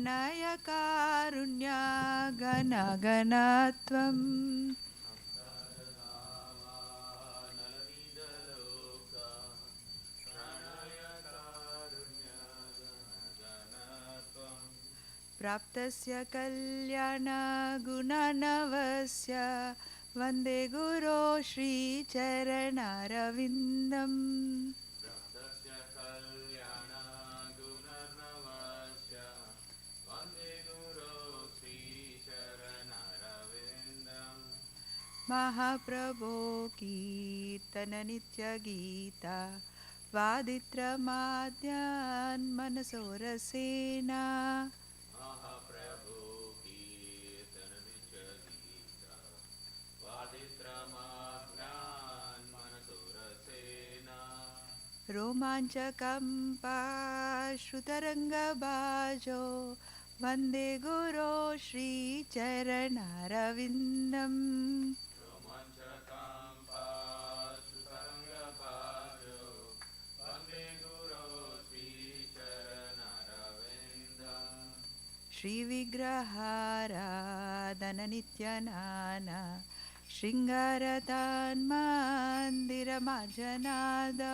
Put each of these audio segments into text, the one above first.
प्रणयकारुण्या गणगणत्वम् प्राप्तस्य कल्याणगुणनवस्य वन्दे गुरो श्रीचरणारविन्दम् महाप्रभो कीर्तन नित्यगीता वादित्रमाद्यान् मनसोरसेना रोमाञ्चकम्पा श्रुतरङ्गबाजो वन्दे गुरो श्रीचरणारविन्दम् श्रीविग्रहाराधननित्यनाना शृङ्गारतान्मन्दिरमार्जनादौ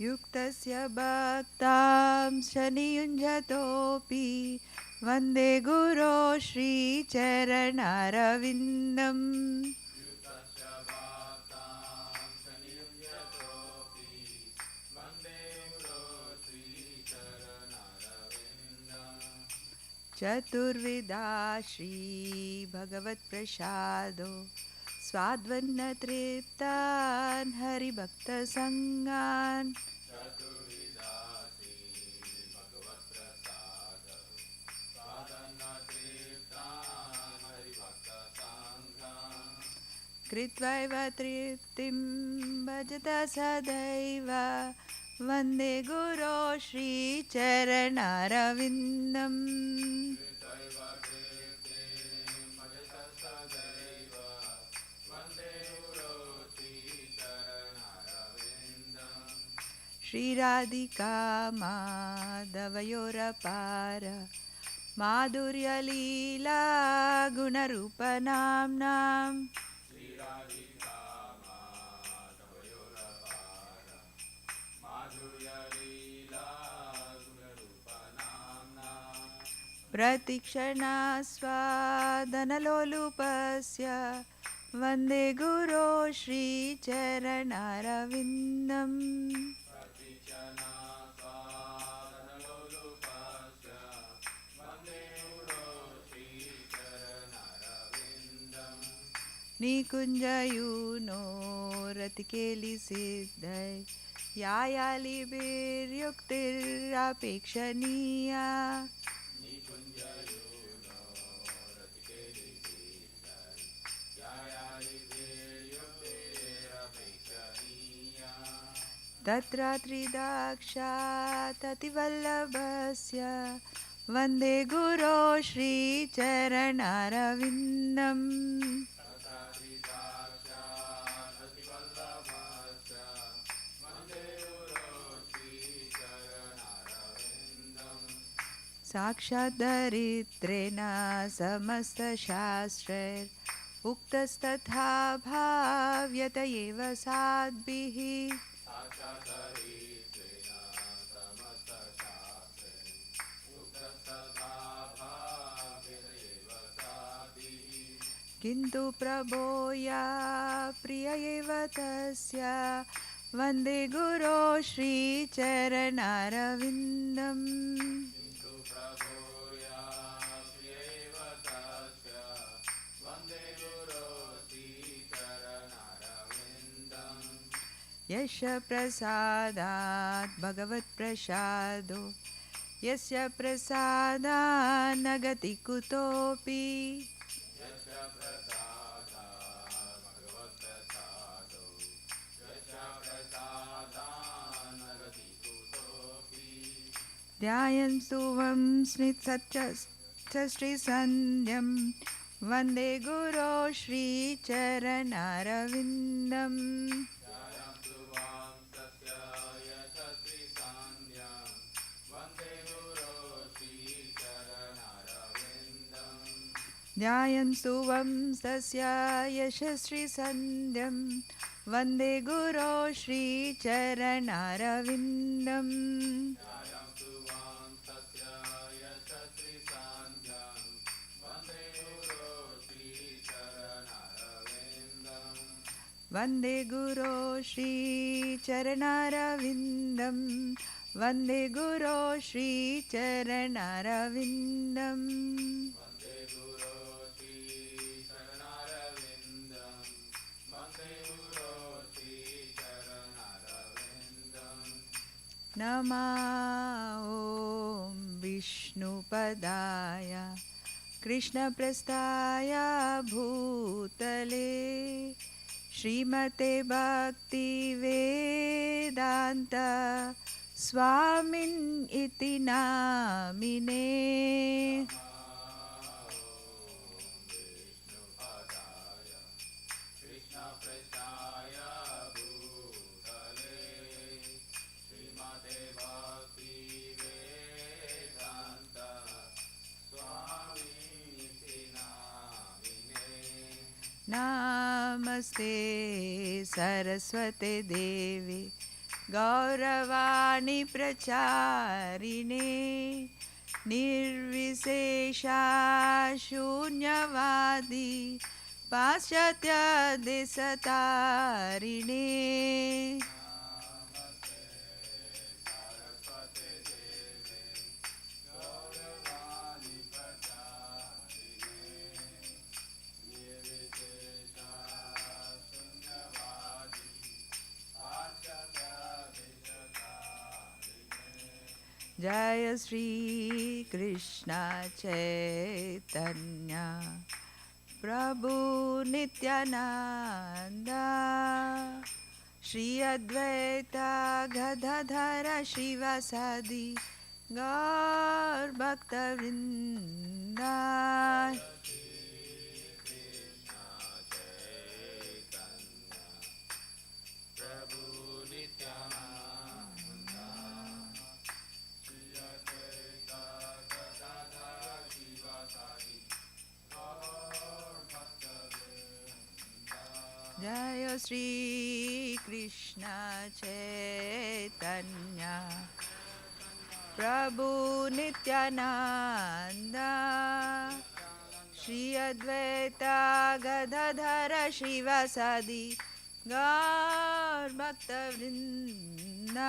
युक्तस्य भक्तां शनियुञ्जतोऽपि वन्दे गुरो श्रीचरणारविन्दम् चतुर्विधा श्रीभगवत्प्रसादो स्वाद्वन्नतृप्तान् हरिभक्तसङ्गान् कृत्वैव तृप्तिं भजत सदैव वन्दे गुरो श्रीचरणारविन्दम् श्रीराधिका माधवयोरपार माधुर्यलीला गुणरूपनाम्नाम् प्रतिक्षणास्वादनलोलुपस्य वन्दे गुरो श्रीचरणारविन्दम् निकुञ्जयूनो रतिकेलिसिद्धै यायालिभिर्युक्तिरपेक्षणीया तत्र त्रिदाक्षाततिवल्लभस्य वन्दे गुरो श्रीचरणारविन्दम् साक्षात् दरिद्रेण समस्तशास्त्रैरुक्तस्तथा भाव्यत एव साद्भिः किन्तु प्रभो या प्रिय एव तस्य वन्दे गुरो श्रीचरणारविन्दम् यस्य प्रसादात् भगवत्प्रसादो यस्य प्रसादात् न गति कुतोऽपि ध्यायन्तु वं स्नित्सत्यश्रीसन्ध्यं वन्दे गुरो श्रीचरणारविन्दम् ध्यायन्तु वंशस्य यशस्वी सन्ध्यं वन्दे गुरो श्रीचरणारविन्दम् वन्दे गुरो श्रीचरणारविन्दं वन्दे गुरो श्रीचरणारविन्दम् नमो विष्णुपदाय कृष्णप्रस्थाय भूतले श्रीमते भक्तिवेदान्त स्वामिन् इति नामिने नमस्ते सरस्वते देवी गौरवाणी प्रचारिणे निर्विशेषा शून्यवादी पाश्चात्यदेशतारिणे जय श्री कृष्ण चैतन्य प्रभु नित्यानंद श्री अद्वैत गदाधर शिवासादि गौर भक्तवृंद जय श्री कृष्ण चैतन्य प्रभु नित्यानंद श्री अद्वैत गदाधर शिवासादि गौर भक्तवृंद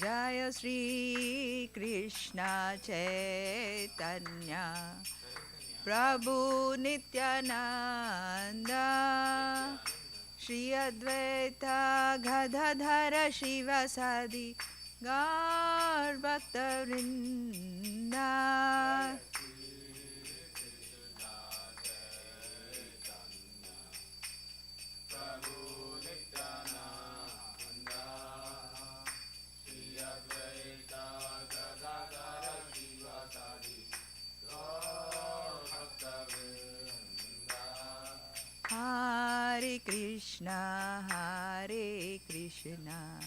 जय श्री कृष्ण चैतन्य प्रभु नित्यानंद श्री अद्वैत गदाधर शिवासादि गौर भक्तवृंद Hare Krishna,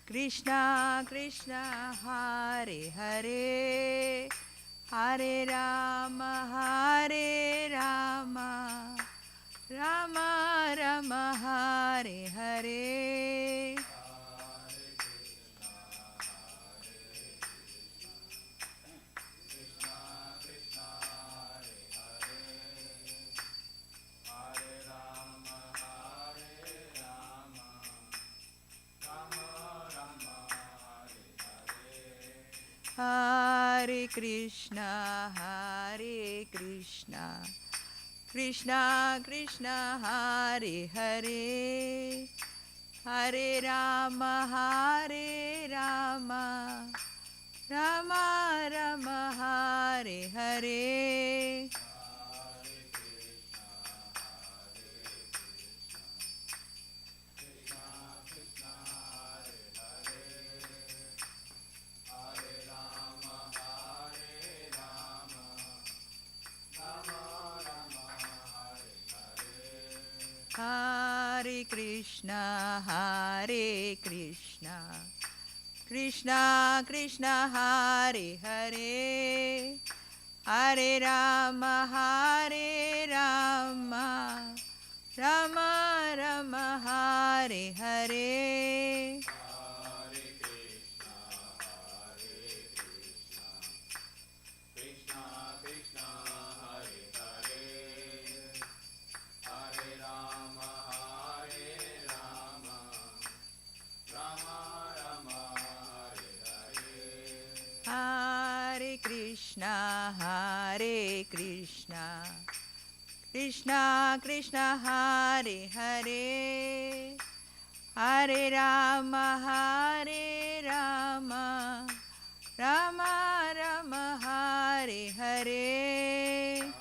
Krishna Krishna, Hare Hare, Hare Rama, Rama Rama, Hare Hare. Hare Krishna, Krishna Krishna, Hare Hare, Hare Rama, Rama Krishna, Hare Krishna, Krishna Krishna, Hare Hare, Hare Rama, Hare Rama, Rama Rama, Hare Hare. Hare Krishna, Hare Krishna, Krishna Krishna, Hare Hare, Hare Rama, Hare Rama, Rama Rama, Hare Hare.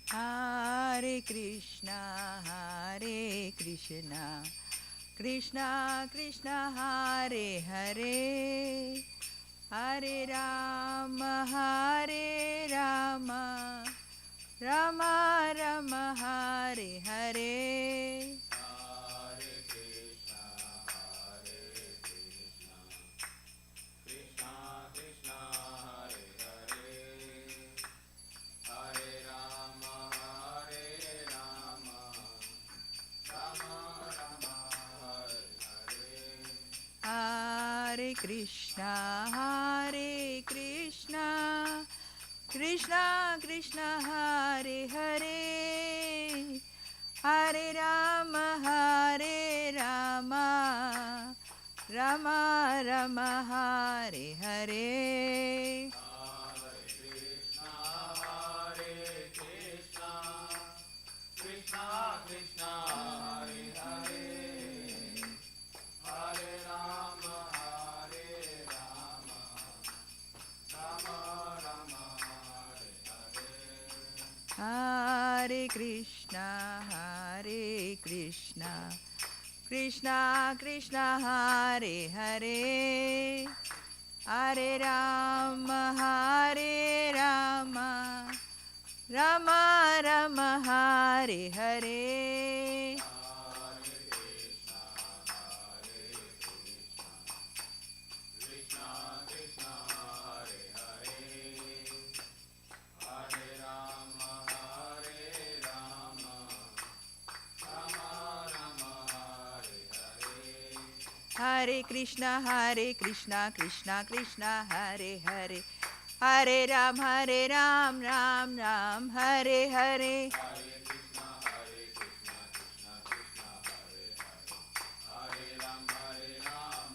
Hare Krishna, Hare Krishna, Krishna Krishna, Hare Hare, Hare Rama, Hare Rama, Rama Rama, Hare Hare. Hare Krishna, Hare Krishna, Krishna Krishna, Hare Hare, Hare Rama, Hare Rama, Rama Rama, Hare Hare. Hare Krishna, Hare Krishna, Krishna Krishna, Hare Hare, Hare Rama, Hare Rama, Rama Rama, Hare Hare. Hare Krishna, Krishna Krishna, Hare Hare, Hare Ram, Ram Ram, Hare Hare.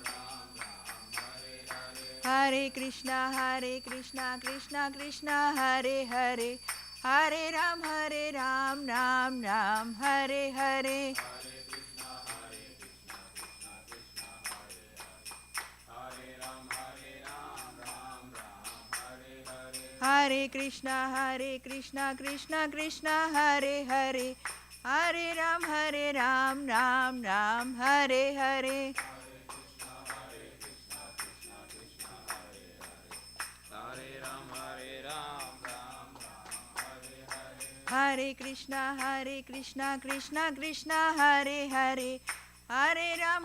Hare Krishna, Krishna Krishna, Hare Hare, Hare Ram, Ram Ram, Hare Hare. Hare Krishna, Krishna Krishna, Hare Hare, Hare Ram, Ram Ram, Hare Hare. Hare Krishna, Krishna Krishna, Hare Hare, Hare Ram,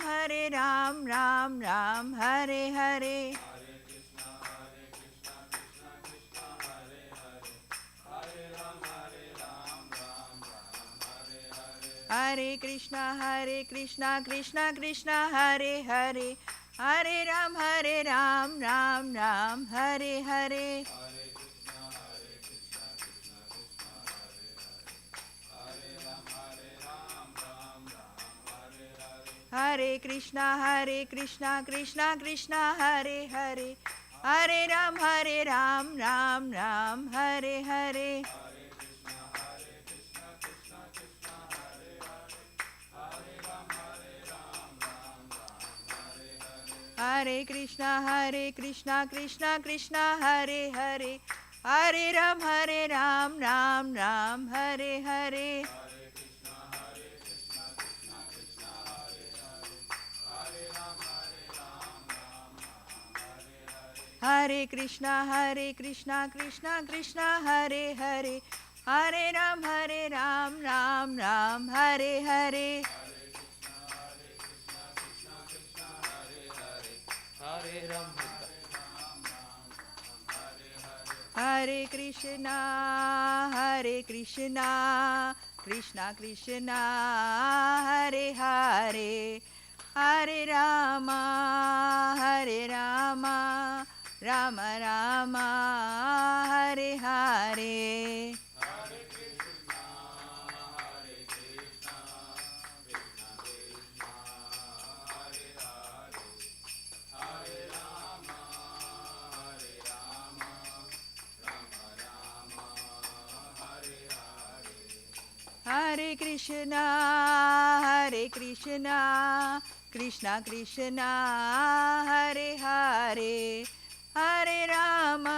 Ram Ram, Hare Hare. Hare Krishna, Krishna Hare Hare, Hare Ram, Ram Ram, Hare Hare. Hare Krishna, Krishna Hare Hare, Hare Ram, Ram Ram, Hare Hare. Hare Krishna, Krishna Hare Hare, Hare Ram, Ram Ram, Hare Hare. Hare Krishna Krishna Krishna Hare Hare, Hare Ram Ram Ram Hare Hare. Hare Krishna Krishna Krishna Hare Hare, Hare Rama Rama Rama Hare Hare. Hare Krishna Krishna Krishna Hare Hare, Hare Rama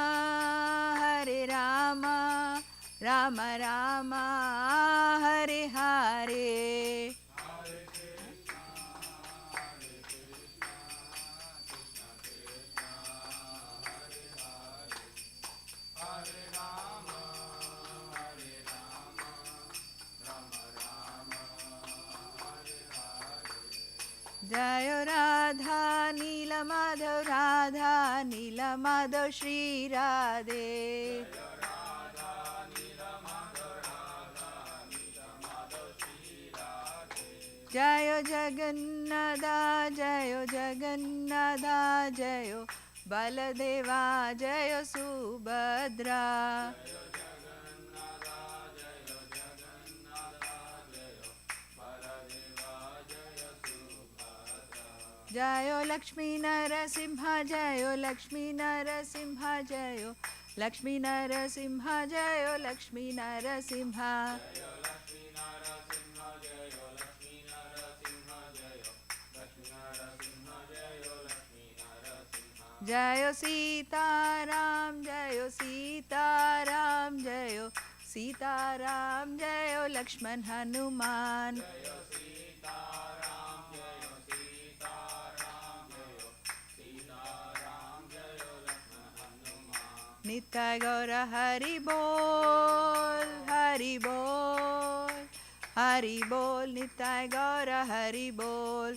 Rama Rama Hare Hare. Jayo Radha Nila Madhav Shri Radhe. Jayo Jagannatha Jayo Baladeva Jayo Subhadra. Jayo Lakshmi Narasimha Jayo Lakshmi Narasimha Jayo Lakshmi Narasimha Jayo Lakshmi Narasimha. Jayo Sitaram Jayo Sitaram Jayo Sitaram Jayo Lakshman Hanuman. Nitai Gaura Hari Bol, Hari Bol, Hari Bol, Nitai Gaura Hari Bol.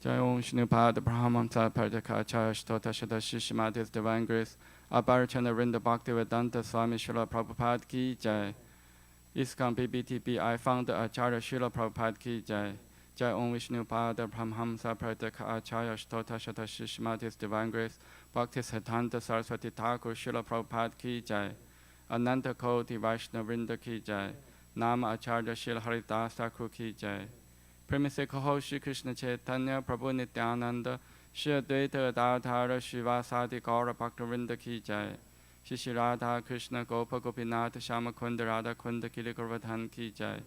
Jai Om Shnupada Brahman Pardaka Acharya Stota Shada Shishimati His Divine Grace Abharachana Rinda Bhaktivedanta Swami Srila Prabhupada Ki Jai. ISKCON BBTP I founder Acharya Srila Prabhupada Ki Jai. Jai Om Vishnupada Brahmamsa Pardaka Acharya Stota Shada Shishimati His Divine Grace Bhakti Siddhanta Saraswati Thakur Srila Prabhupada Ki Jai. Ananta Koti Vaishnava Rinda Ki Jai. Nama Acharya Srila Haridas Thakur Ki Jai. प्रेम से कहो श्री कृष्ण चैतन्य प्रभु नित्यानंद श्री अद्वैत गदाधर शिवासादि गौर भक्तवृंद की जय। श्री श्री राधा कृष्ण गोप गोपीनाथ श्याम कुंद राधा कुंद किले गोवर्धन की जय।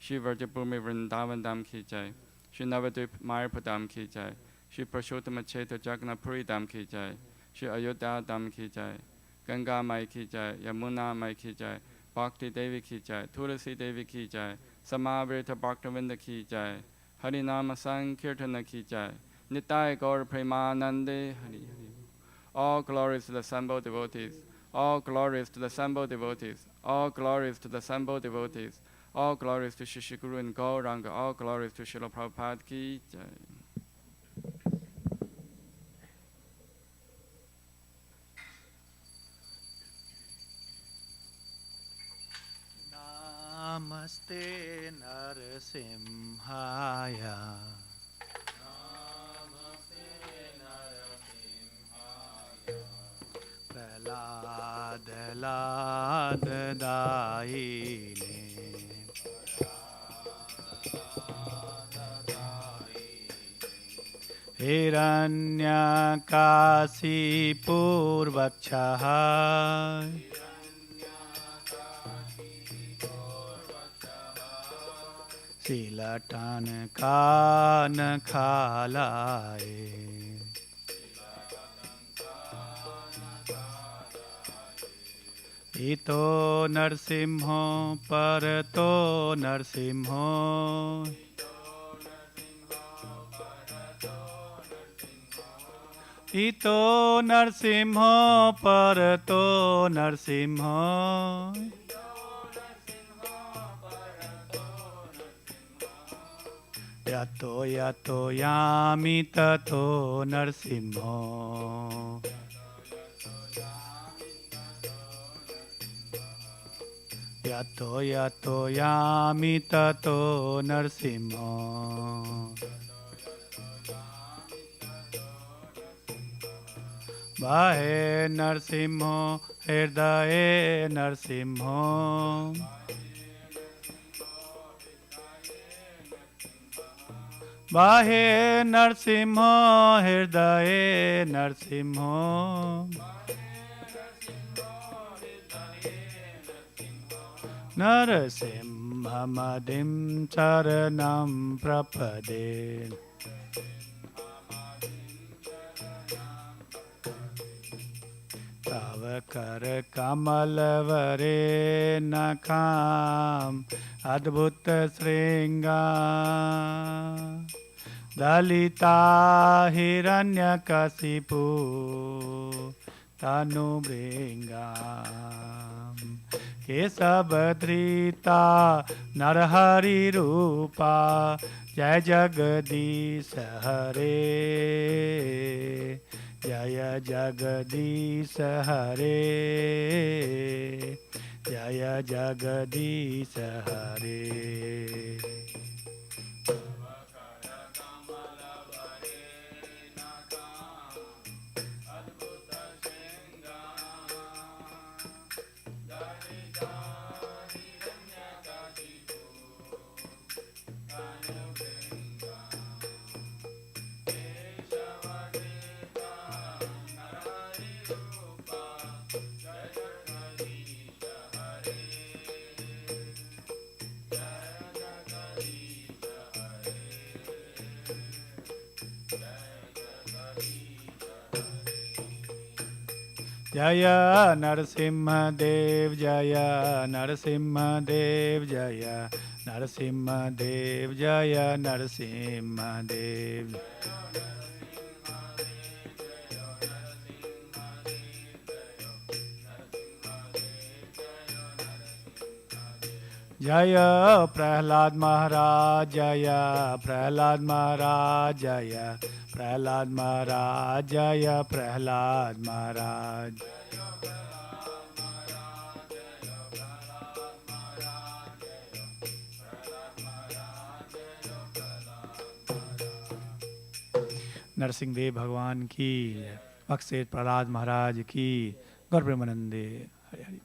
श्री व्रजभूमि वृंदावन धाम की जय। श्री नवद्वीप मायापुर धाम की जय। श्री पुरुषोत्तम क्षेत्र जगन्नाथपुरी धाम की जय। श्री अयोध्या धाम की जय। गंगा माई की जय। यमुना माई की जय। भक्ति देवी की जय। तुलसी देवी की जय। समावृत भक्तवृंद की जय। हरि नाम संकीर्तन की जय। निताय गौर प्रेमानंदे Hari Hari. All glories to the assembled devotees. All glories to the assembled devotees. All glories to the assembled devotees. All glories to Shri Guru and Gauranga. All glories to Srila Prabhupada ki jai. Namaste Narasimhaya. Namaste Narasimhaya. Praladadaile. Hiranyakasi Purvakshah. Silatan kan khalaye. इतो नरसिंहो परतो नरसिंहो इतो नरसिंहो परतो नरसिंहो यतो यतो यामि ततो नरसिंहो यतो यतो यामि ततो नरसिंहो बाहे नरसिंहो हृदये नरसिंहो बाहे नरसिंहो हृदये नरसिंहो नरसिंहमदिं चरणं प्रपदे तव कर कमलवरे नखाम अद्भुत श्रृंगा दलिता हिरण्यकशिपु तनुभृंगा केशव धृता नरहरि रूपा जय जगदीश हरे जय जगदीश हरे जय जगदीश हरे जय नरसिंहदेव जय नरसिंहदेव जय नरसिंहदेव जय नरसिंहदेव जय प्रहलाद महाराज जय प्रहलाद महाराज जय प्रहलाद महाराज जय प्रहलाद महाराज नरसिंह देव भगवान की अक्षय प्रहलाद महाराज की गौर प्रेमानंदे Hari Hari.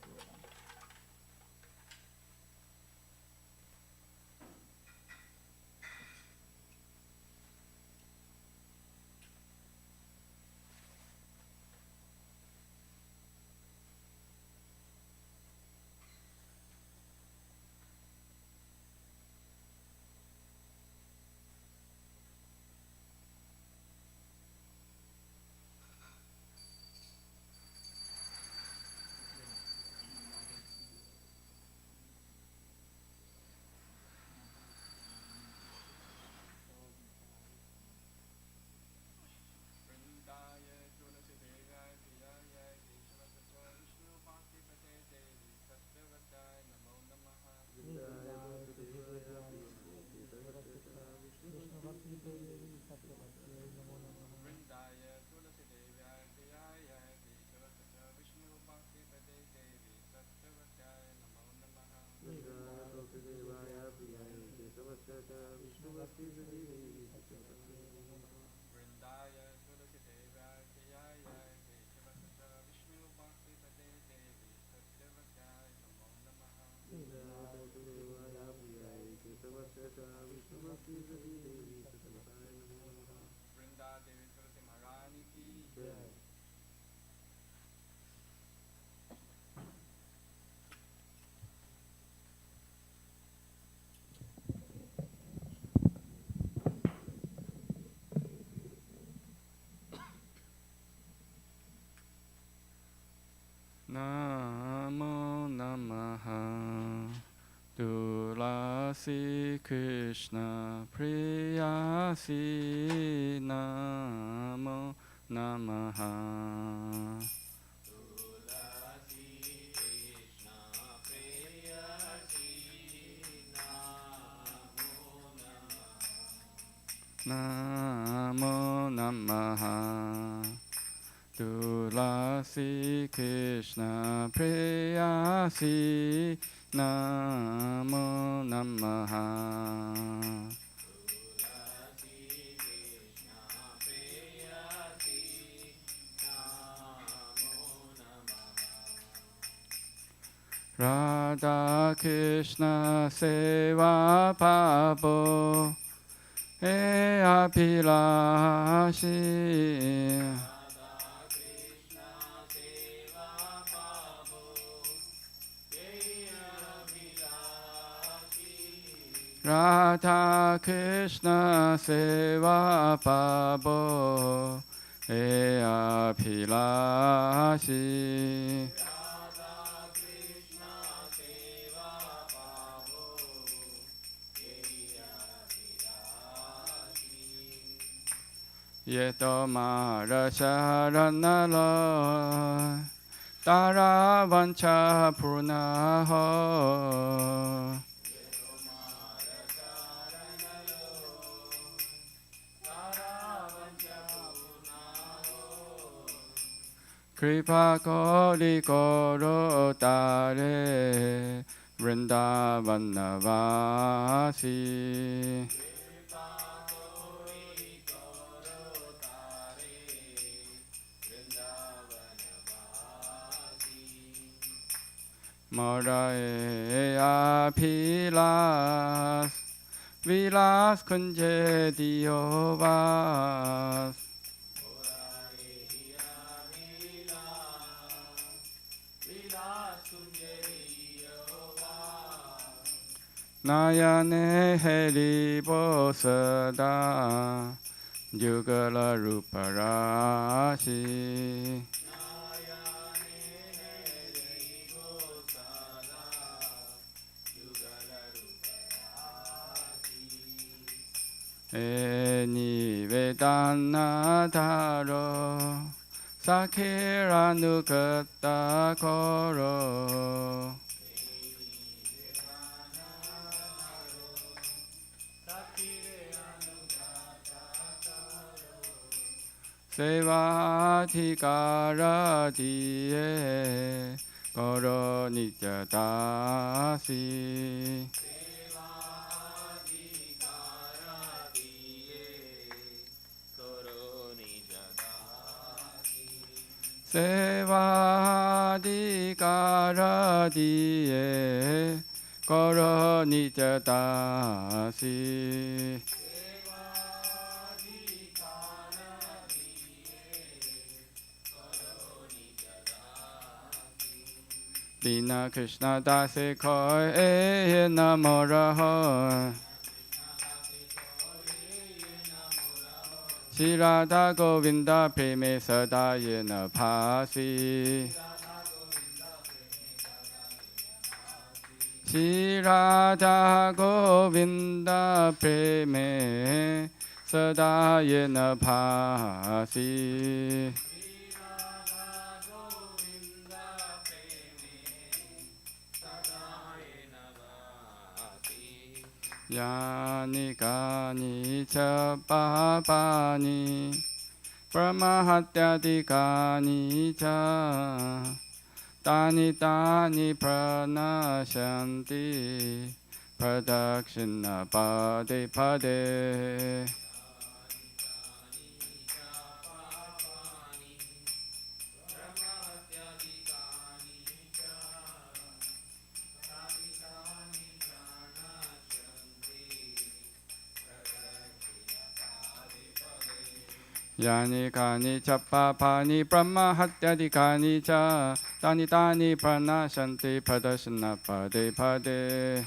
Namo Tulasi Krishna Priyasi Namo Namaha. Namo Namaha. Tulasi Krishna Priyasi Namo Namaha. Radha Krishna Seva Pabo E Abhilashi. Radha Krishna Seva Pabo E Abhilashi. Yeto Mara Sharanalo Tara Vancha Purnaho. Kripa Kori Koro Tare Vrindavanavasi. Morae Apilas Vilas Kunje Diovas. Nayane Heribo Sada Yugala Ruparashi. Eni Vedana Taro Sakira Nukata Koro. Sevadhikara diye Koro Nijatasi. Sevadhikara diye Koro Nijatasi. Dina Krishna Dasi Koi E Namo Raho. Shri Radha Govinda Preme Sada Yena Phasi. Shri Radha Govinda Preme Sada Yena Phasi. Yani kani cha papani Brahmahatyadi kani cha Tani tani pranashanti Pradakshina pade pade. Yani kani cha papani brahmahatyadi kani cha Tani tani pranashanti pradashana pade pade.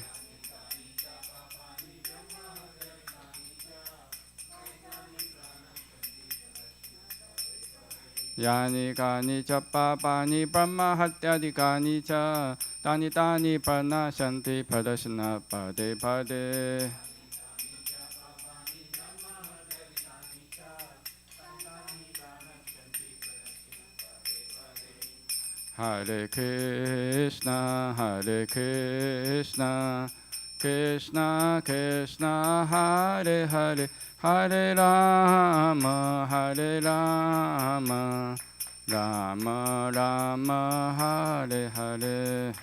Yani kani cha papani brahmahatyadi kani cha Tani tani pranashanti pradashana pade pade. Hare Krishna, Hare Krishna, Krishna Krishna, Hare Hare, Hare Rama, Hare Rama, Rama Rama, Hare Hare.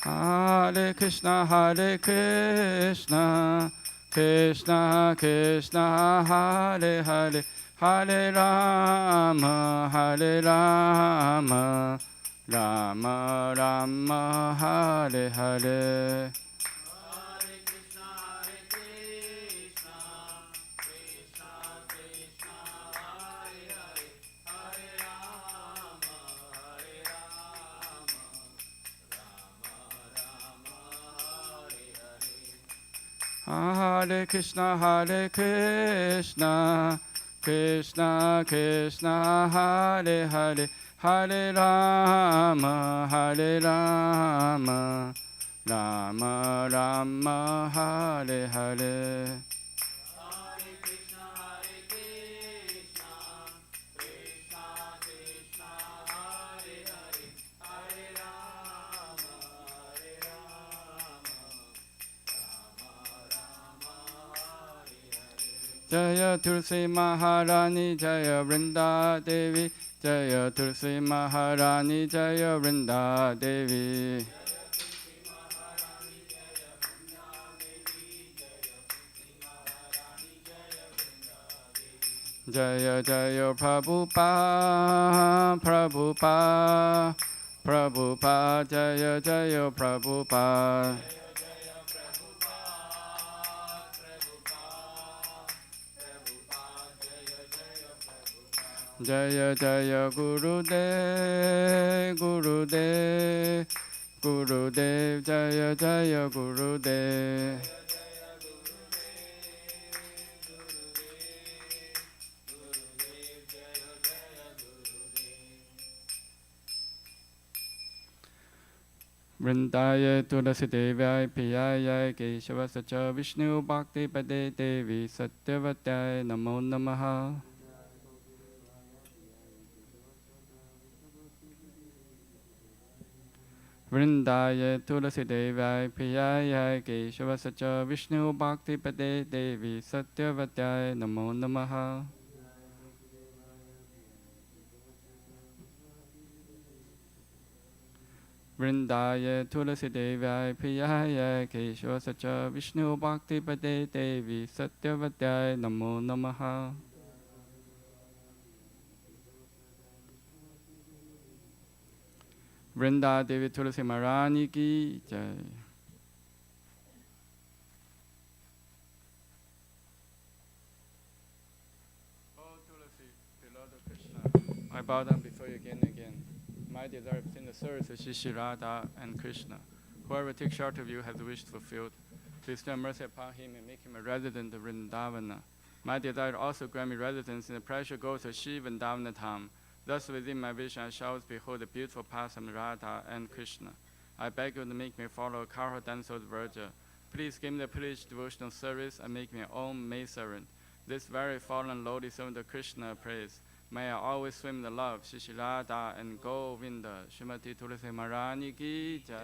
Hare Krishna, Hare Krishna, Krishna Krishna, Hare Hare, Hare Rama, Hare Rama, Rama Rama, Hare Hare. Hare Krishna, Hare Krishna, Krishna Krishna, Hare Hare, Hare Rama, Hare Rama, Rama Rama, Hare Hare. Jaya Tulsi Maharani, Jaya Vrinda Devi, Jaya Tulsi Maharani, Jaya Vrinda Devi. Jaya Jaya Prabhupada, Prabhupada, Prabhupada, Jaya Jaya Prabhupada. Jaya Jaya Gurudev, Gurudev, Gurudev, Jaya Jaya Gurudev. Vrindaya Tulasi Devaya Piyaya Keshava Sacha Vishnu Bhakti Pade Devi Satyavataya Namo Namaha. Vrindaya Tulasi Devaya Piyaya Keshava Sacha Vishnu Bhakti Pade Devi Satyavataya Namo Namaha. Vrindaya Tulasi Devaya Piyaya Keshava Sacha Vishnu Bhakti Pade Devi Satyavataya Namo Namaha. Vrinda Devi Tulasi Maharani Ki Jai. Oh Tulasi, beloved of Krishna, I bow down before you again and again. My desire is in the service of Shri Radha and Krishna. Whoever takes short of you has the wish fulfilled. Please have mercy upon him and make him a resident of Vrindavana. My desire also grant me residence in the precious groves of Shri Vrindavana Dham. Thus within my vision I shall behold the beautiful paths of Radha and Krishna. I beg you to make me follow a Karha Danso's Virgin. Please give me the privileged devotional service and make me your own maidservant. This very fallen lowly servant of Krishna praise. May I always swim in the love, Shri Radha and Govinda. Srimati Tulasi Maharani Ki Jai.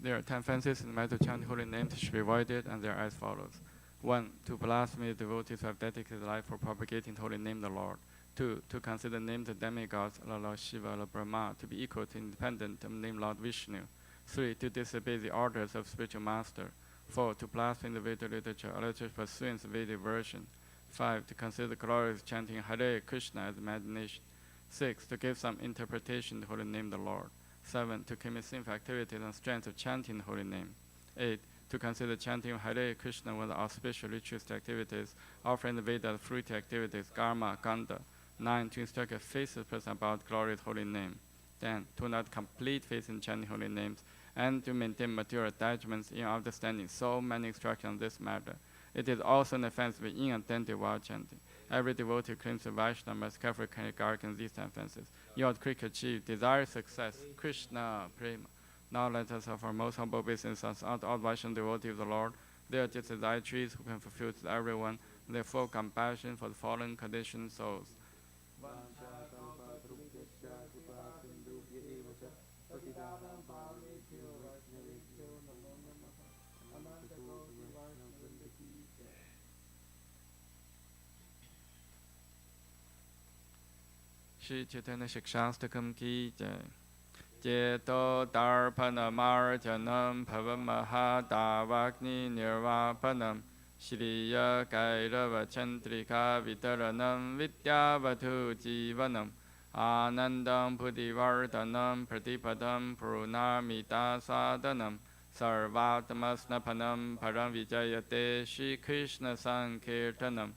There are 10 fences in the matter of chanting holy names should be avoided, and they are as follows. 1. To blaspheme devotees who have dedicated life for propagating the holy name of the Lord. 2. To consider the names of demigods, Lord Shiva, Lord Brahma, to be equal to independent of the name Lord Vishnu. 3. To disobey the orders of spiritual master. 4. To blaspheme the Veda literature, literature pursuant to Vedic version. 5. To consider the glorious chanting Hare Krishna as imagination. 6. To give some interpretation of the holy name of the Lord. 7. To commit sinful activities and strength of chanting the holy name. 8. To consider chanting Hare Krishna one of the auspicious ritualistic activities, offering the Veda fruity activities, karma, ganda. 9. To instruct a faithful person about glorious holy name. 10. To not complete faith in chanting holy names, and to maintain material attachments in understanding so many instructions on this matter. It is also an offense to be inattentive while chanting. Every devotee claims to Vaishnava must carefully guard against these offenses. You ought quickly achieve desired success. Krishna Prema. Now let us offer most humble obeisances unto all Vaishnava devotees of the Lord. They are just as trees who can fulfill to everyone their full compassion for the fallen conditioned souls. Shri Chaitanya Shikshastakam ki jai. Jeto darpana marjanam bhavamaha davagni nirvapanam Shriya kairava chantrika vitaranam vidyavatu jivanam Anandam buddhivardhanam pratipadam purnamita sadanam Sarvatamasnapanam param vijayate Shri Krishna Sankirtanam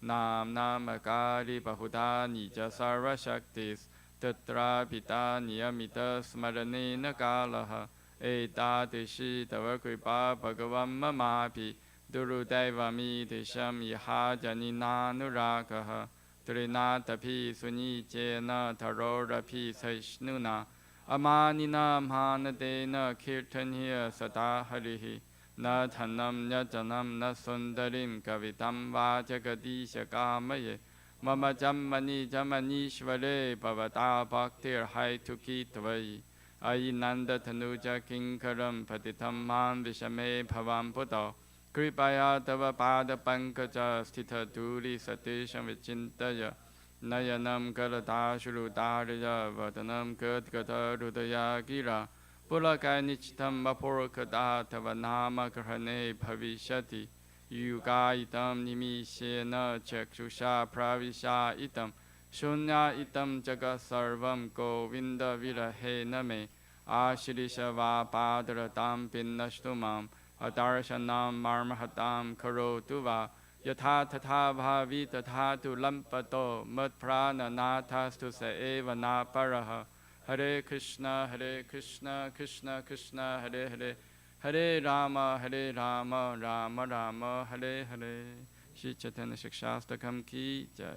Nam namakari bahuda nija sarva shaktis Tatra pita niyamita smaranena kalaha Etadishi tava kripa bhagavam mamapi Durudevami desham yaha janina nurakaha Trinatapi sunicena tarorapi saishnuna Amanina mhanadena kirtaniya sata harihi Na dhanam na janam na sundarim kavitam vajagadisha kamaye Mama jammani jamanishvare bhavata bhaktir haituki tvai Ayinanda tanuja kinkaram patitam man vishame bhavam puto Kripaya tava pada pankaja sthita duri satisham vichintaya Nayanam karata shrutarya vadanam gadgata rudaya gira Pulaka nichitam vapurkada tava nama grahane bhavishati Yuga itam nimishena chakshusha pravisha itam Shunya itam jaga sarvam govinda virahe name Ashirisha va padratam pinnashtumam Adarshanam marmahatam karotu va Yatha tatha bhavi tatha tu lampato Mat prana nathastu sa eva na paraha Hare Krishna, Krishna Krishna, Hare Hare Hare Rama, Rama Rama, Hare Hare. Shri Chaitanya Shikshastakam ki jai.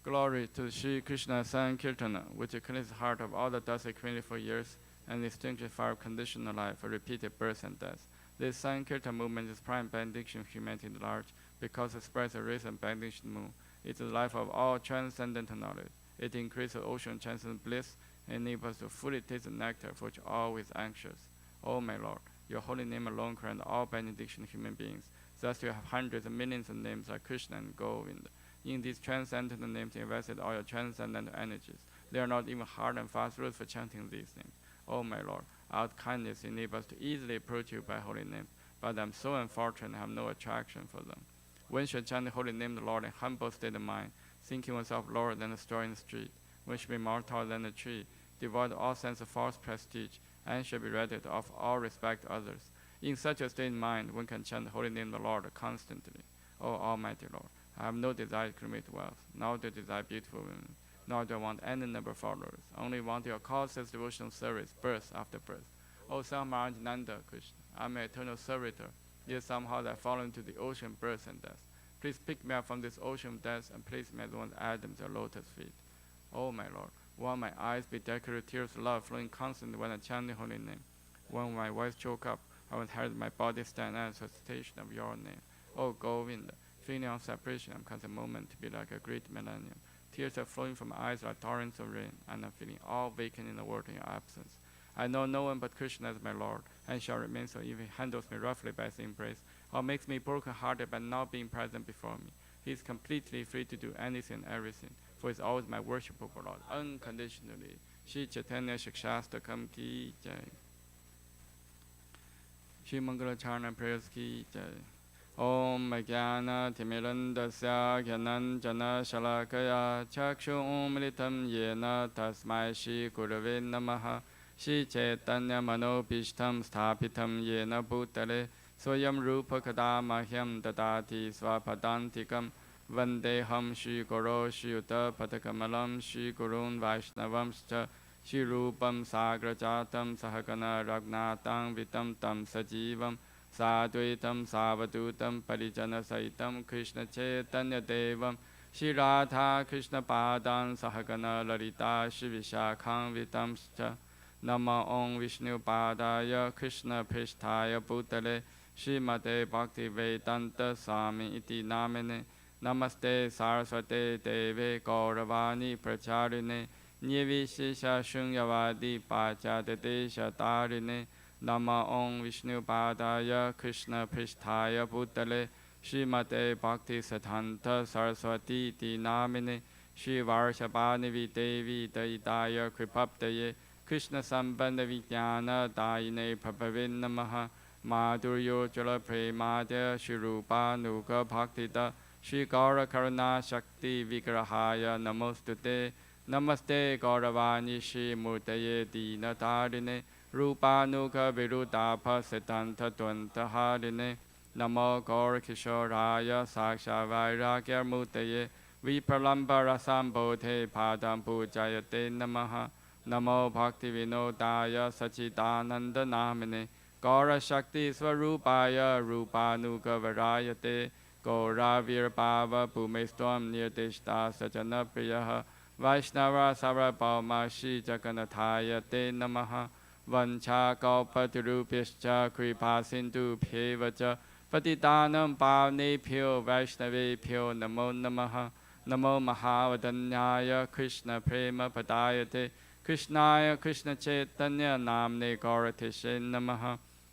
Glory to Shri Krishna Sankirtana, which cleanses the heart of all the dust 24 years and extinguishes fire of conditional life for repeated birth and death. This Sankirtan movement is prime benediction of humanity at large because it spreads the rays and benediction moon. It is the life of all transcendental knowledge. It increases the ocean transcendent bliss and enables us to fully taste the nectar for which always anxious. O my Lord, your holy name alone grants all benediction of human beings. Thus you have hundreds of millions of names like Krishna and Govinda. In these transcendental names you invested all your transcendental energies. There are not even hard and fast rules for chanting these names. O my Lord, our kindness enables us to easily approach you by holy names, but I am so unfortunate I have no attraction for them. One should chant the holy name of the Lord in humble state of mind, thinking oneself lower than the straw in the street. One should be more tall than the tree, devoid of all sense of false prestige, and should be ready to offer all respect to others. In such a state of mind, one can chant the holy name of the Lord constantly. O Almighty Lord, I have no desire to accumulate wealth, nor do I desire beautiful women, nor do I want any number of followers. I only want your causeless devotional service, birth after birth. O Son Maranjananda Krishna, I am an eternal servitor. Yet somehow I fall into the ocean of birth and death. Please pick me up from this ocean of death and place me as one of Adam's lotus feet. O my Lord, while my eyes be decorated with tears of love flowing constantly when I chant the holy name. When my voice choke up, I will inherit my body stand as a citation of your name. O Govinda, feeling of separation, I'm constant moment to be like a great millennium. Tears are flowing from my eyes like torrents of rain, and I'm feeling all vacant in the world in your absence. I know no one but Krishna as my Lord, and shall remain so if he handles me roughly by his embrace, or makes me broken-hearted by not being present before me. He is completely free to do anything and everything, for he is always my worshipful Lord, unconditionally. Shri Chaitanya Shikshastakam ki jai. Shri Mangala Charna prayers ki jai. Om Jnana Timirandasya Jnananjana Shalakaya Chakshum Militam Yena Tasmai Shri Gurave Namaha Shri Chaitanya Manobishtam Sthapitam Yena Bhutale स्वयं रूपकदा मह्यं ददाति स्वपदान्तिकं वन्देऽहं श्रीगुरो श्रीयुतपदकमलं श्रीगुरून् वैष्णवंश्च श्रीरूपं साग्रजातं सहगणा रघुनाथां वितं तं सजीवं साद्वैतं सावधूतं परिजनसहितं कृष्णचैतन्यदेवं श्रीराधा कृष्णपादान् सहगणा ललिता श्रीविशाखान्वितंश्च नमो ॐ विष्णुपादाय कृष्णपृष्ठाय भूतले श्रीमते भक्तिवेदान्तस्वामी इति नामिने नमस्ते सारस्वते देवे गौरवाणी प्रचारिणे निर्विशेषशून्यवादी पाश्चात्यदेशतारिणे नमो ॐ विष्णुपादाय कृष्णपृष्ठाय भूतले श्रीमते भक्तिसिद्धान्त सरस्वती इति नामिने श्रीवार्षपाणिवि देवी दयिताय कृपब्दये कृष्ण संबंध विज्ञान दायिने भगवे नमः माधुर्योज्वल प्रेमाद्य श्रीरूपानुग भक्तिद श्री गौर करुणा शक्ति विग्रहाय नमोस्तुते नमस्ते गौरवाणी श्री मूर्तये दीनतारिणे रूपानुग विरुदाभ सिद्धांत द्वंद्वहारिणे नमो गौर किशोराय साक्षात् वैराग्यमूर्तये विप्रलम्ब रसंबोधे पादं पूजयते नमः नमो भक्ति विनोदाय सच्चिदानंद नामिने गौर शक्ति स्वरूपाय रूपानुगवरायते गौराविर्भाव भूमिस्त्वं निर्दिष्टा सजन प्रियः वैष्णव सार्वभौम श्री जगन्नाथाय ते नमः वंशाकल्पतरुभ्यश्च कृपा सिन्धुभ्येव च पतितानं पावनेभ्यो वैष्णवेभ्यो नमो नमः नमो महावदन्याय कृष्ण प्रेम पदायते कृष्णाय कृष्ण चैतन्य नामने गौरथिषे नमः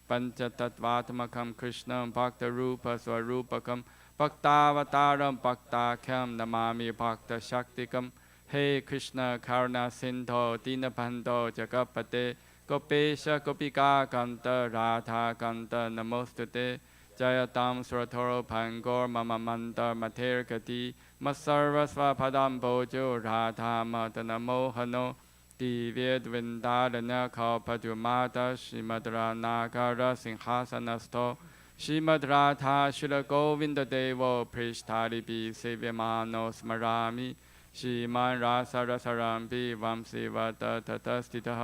पंचतत्वात्मकं कृष्णं भक्तरूप स्वरूपकं भक्तावतारं भक्ताख्यं नमामि भक्तशक्तिकं हे कृष्ण करुणा सिन्धो दीनबन्धो जगत्पते गोपेश गोपिका कान्त राधा कान्त नमोस्तुते जयतां सुरथोरो भङ्गोर् मम मन्तर्मथेर्गति मत्सर्वस्वपदं भोजो राधा मदनमोहनो दिव्यद्वृन्दारण्य कल्पद्रुमाता श्रीमद्रानागर सिंहासनस्थो श्रीमद्राधा श्रीलगोविन्ददेवो पृष्ठारिभिः सेव्यमानो स्मरामि श्रीमान् रासरसरम्भि वंशीवत ततस्थितः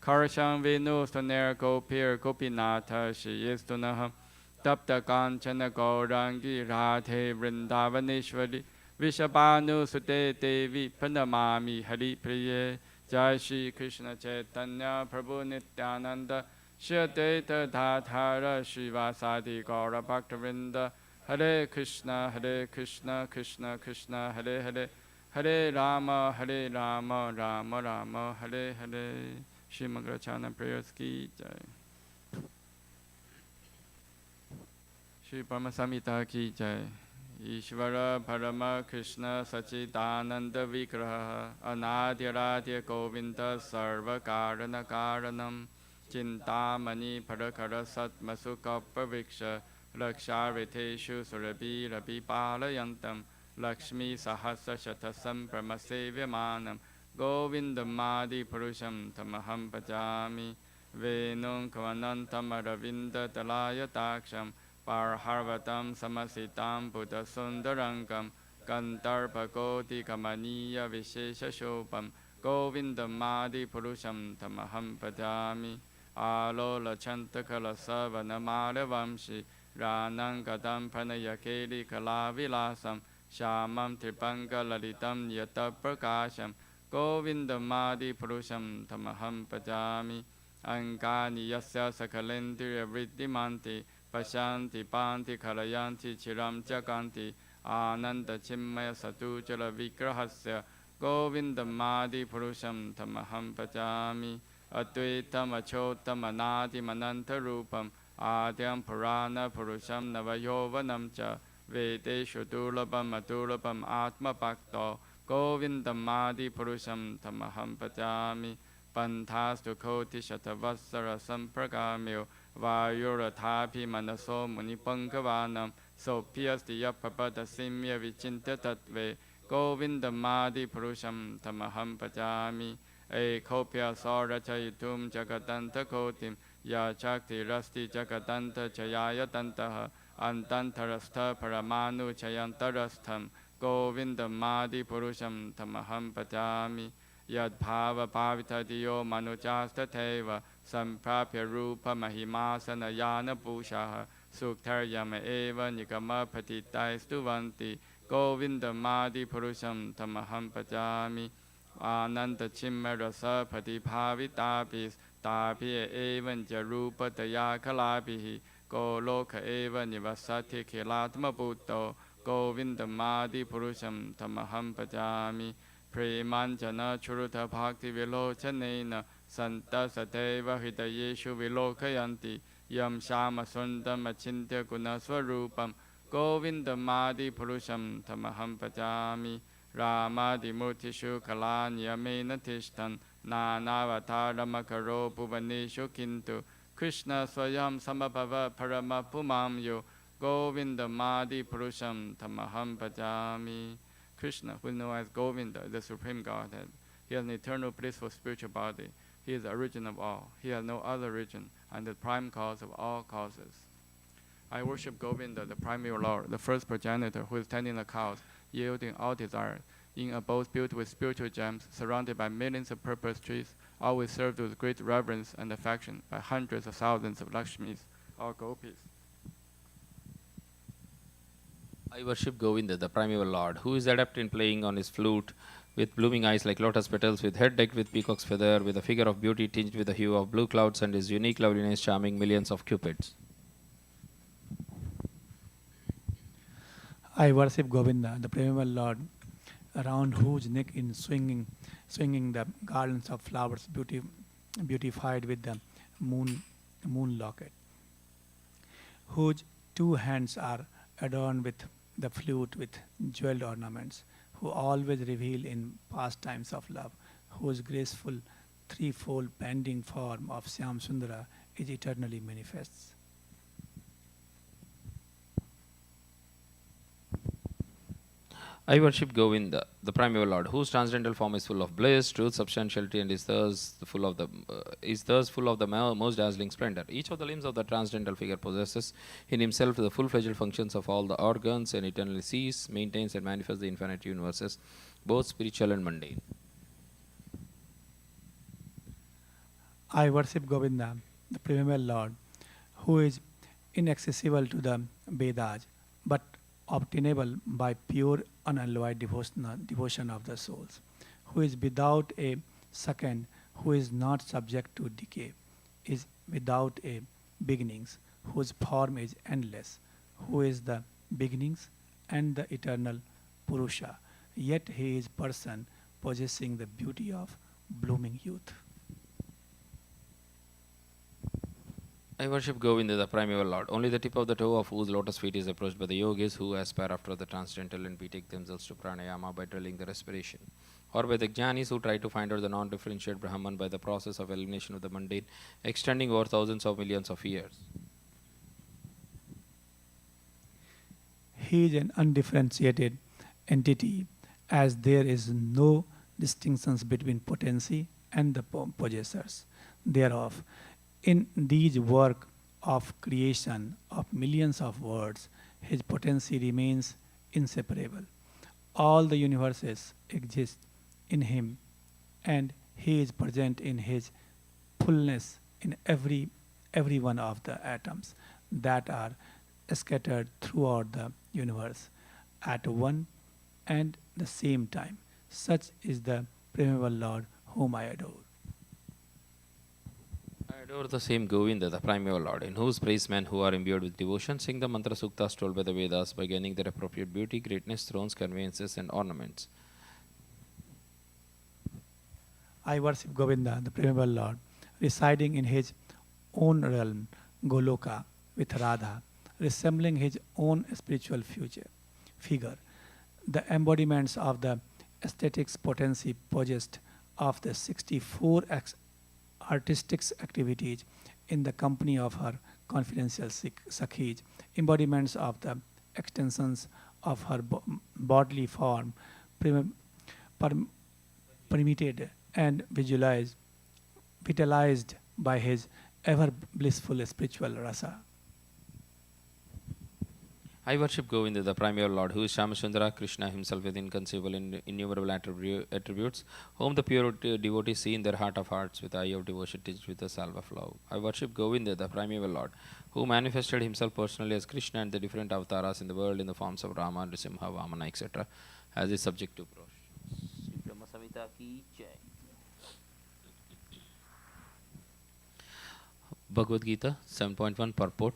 खर्षं वेणुस्तनैर्गोपीर्गोपीनाथ श्रीयस्तुनः तप्तकाञ्चन गौराङ्गी राधे वृन्दावनेश्वरि वृषभानुसुते देवी प्रणमामि हरिप्रिये जय श्री कृष्ण चैतन्य प्रभु नित्यानंद श्री अद्वैत गदाधर श्रीवासादि गौर भक्तवृंद हरे कृष्ण कृष्ण कृष्ण हरे हरे हरे राम राम राम हरे हरे श्री मंगलाचरण प्रेयर्स की जय श्री परम संहिता की जय ईश्वर परम कृष्ण सच्चिदानंद विग्रह अनाद्यराद्य गोविंद सर्व कारण कारणम चिंतामणि फरकर सत्मसुकपवृक्ष रक्षाविथेषु सुरभिरभिपालयन्तं लक्ष्मी सहस्रशतसं प्रमसेव्यमानं गोविन्दमादिपुरुषं तमहं भजामि वेणुं कवनन्तमरविन्ददलायताक्षं पार्हवतं समसितां बुधसुन्दरङ्गं कन्तर्पकोटिकमनीयविशेषशोभं गोविन्दमादिपुरुषं तमहं भजामि आलोलचन्तकलसवनमालवंशि रानङ्गदं प्रणयकेलिकलाविलासं श्यामं त्रिपङ्गललितं यतप्रकाशं गोविन्दमादिपुरुषं तमहं भजामि अङ्गानि यस्य सकलेन्द्रियवृद्धिमन्ति पश्यन्ति पान्ति कलयन्ति चिरं जगन्ति आनन्दचिन्मयसतुचलविग्रहस्य गोविन्दमादिपुरुषं तमहं भजामि अद्वैतमचोत्तमनादिमनन्तरूपम् आद्यं पुराणपुरुषं नवयौवनं च वेदेषु दुर्लभम् अदुर्लभम् आत्मभक्तो गोविन्दमादिपुरुषं तमहं भजामि पन्थास्तु कोटिशतवत्सरसम्प्रगाम्यो वायुरथाभिमनसो मुनिपङ्कवानं सोऽप्यस्ति यत्प्रपदसिम्य विचिन्त्य तत्त्वे गोविन्दमादिपुरुषं तमहं भजामि एकोऽप्यसौ रचयितुं जगदन्तकोटिं Ya Chakti Rasti Jakatanta Chayayatantah Antantarastha Paramanu Chayantarastham Govindam Madi Purusham Tamaham Pachami Yad Bhava Pavitadiyo Manuchastateva Samprapya Rupa Mahimasana Yana Pushaha Suktaryama Eva Nikama Patitai Stuvanti Govindam Madi Purusham Tamaham Pachami Ananta Chimma Rasa Patibhavitapis Tapya Evan Jarupataya Kalapihi Goloka Eva Nivasati Kilatma Bhutto Govindamadi Purusham Tamaham Pajami Premanjana Churuta Bhakti Vilochanena Santa Sateva Hidayeshu Vilokayanti Yam Shama Sundam Achintya Gunaswarupam Govindamadi Purusham Tamaham Pajami Ramadi Murtishu Kalanyamena Tishtan Nanavatarama Bhuvaneshu Kintu Krishna Swayam Samabhava Parama Pumam Yo Govinda Madi Purusham Tamaham Bhajami. Krishna, who is known as Govinda, the Supreme Godhead. He has an eternal blissful spiritual body. He is the origin of all. He has no other origin and the prime cause of all causes. I worship Govinda, the primary Lord, the first progenitor who is tending the cows, yielding all desires, in abodes built with spiritual gems, surrounded by millions of purple trees, always served with great reverence and affection by hundreds of thousands of Lakshmis or Gopis. I worship Govinda, the primeval Lord, who is adept in playing on his flute, with blooming eyes like lotus petals, with head decked with peacock's feather, with a figure of beauty tinged with the hue of blue clouds, and his unique loveliness charming millions of cupids. I worship Govinda, the primeval Lord, around whose neck is swinging the garlands of flowers, beautified with the moon locket, whose two hands are adorned with the flute with jeweled ornaments, who always reveal in pastimes of love, whose graceful threefold bending form of Syam Sundara is eternally manifests. I worship Govinda, the primeval Lord, whose transcendental form is full of bliss, truth, substantiality, and is thus full of the most dazzling splendor. Each of the limbs of the transcendental figure possesses in himself the full-fledged functions of all the organs, and eternally sees, maintains, and manifests the infinite universes, both spiritual and mundane. I worship Govinda, the primeval Lord, who is inaccessible to the Vedas, but obtainable by pure unalloyed devotion of the souls, who is without a second, who is not subject to decay, is without a beginnings, whose form is endless, who is the beginnings and the eternal Purusha, yet he is person possessing the beauty of blooming youth. I worship Govinda, the primeval Lord, only the tip of the toe of whose lotus feet is approached by the yogis who aspire after the transcendental and betake themselves to pranayama by drilling the respiration, or by the jnanis who try to find out the non-differentiated Brahman by the process of elimination of the mundane, extending over thousands of millions of years. He is an undifferentiated entity, as there is no distinctions between potency and the possessors thereof. In these work of creation of millions of worlds, his potency remains inseparable. All the universes exist in him, and he is present in his fullness in every one of the atoms that are scattered throughout the universe at one and the same time. Such is the primeval Lord whom I adore. I adore the same Govinda, the primeval Lord, in whose praise men who are imbued with devotion sing the mantra suktas told by the Vedas by gaining their appropriate beauty, greatness, thrones, conveyances, and ornaments. I worship Govinda, the primeval Lord, residing in his own realm, Goloka, with Radha, resembling his own spiritual figure. The embodiments of the aesthetics potency possessed of the 64 artistic activities in the company of her confidential Sakhis, embodiments of the extensions of her bodily form, permitted and vitalized by his ever blissful spiritual rasa. I worship Govinda, the primeval Lord, who is Shamasundara, Krishna himself with inconceivable innumerable attributes, whom the pure devotees see in their heart of hearts with the eye of devotion tinged with the salve of love. I worship Govinda, the primeval Lord, who manifested himself personally as Krishna and the different avatars in the world in the forms of Rama, Nrisimha, Vamana, etc., as is subject to Brahma Samhita ki jai. Bhagavad Gita 7.1 Purport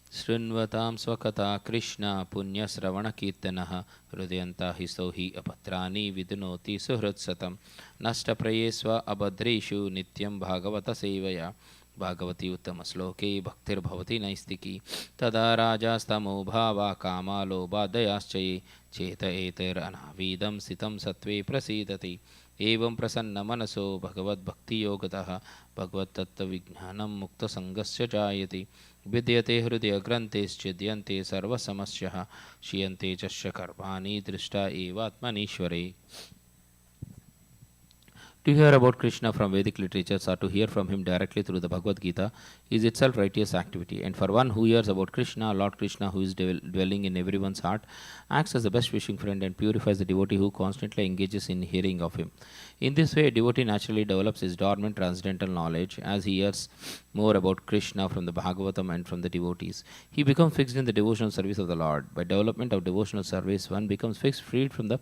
Srinvatam Swakata Krishna Punya Sravana Kirtanaha Hrudayanta Histo hi apatrani vidunoti suhritsatam Nasta Prayesva Abhadreshu Nityam Bhagavata Sevaya Bhagavati Uttama Sloke Bhaktir Bhavati Naistiki Tada Rajastamo Bhava Kama Loba Dayaschaye Cheta Eter Anavidam Sitam Satve Prasidati एवं प्रसन्न मनसो भगवद् भक्ति योगतः भगवत् तत्व विज्ञानं मुक्त संगस्य जायते विद्यते हृदय ग्रन्थेश्चिद्यन्ते सर्वसमस्यः क्षीयन्ते च कर्माणि दृष्टा एवात्मनीश्वरे. To hear about Krishna from Vedic literatures or to hear from him directly through the Bhagavad Gita is itself righteous activity. And for one who hears about Krishna, Lord Krishna, who is dwelling in everyone's heart, acts as the best wishing friend and purifies the devotee who constantly engages in hearing of him. In this way, a devotee naturally develops his dormant transcendental knowledge as he hears more about Krishna from the Bhagavatam and from the devotees. He becomes fixed in the devotional service of the Lord. By development of devotional service, one becomes fixed, freed from the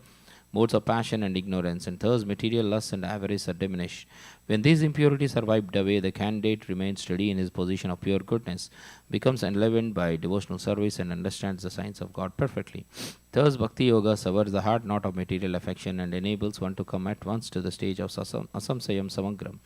modes of passion and ignorance, and thus material lust and avarice are diminished. When these impurities are wiped away, the candidate remains steady in his position of pure goodness, becomes enlivened by devotional service, and understands the science of God perfectly. Thus, Bhakti Yoga severs the heart knot of material affection and enables one to come at once to the stage of Asamsayam Samagram,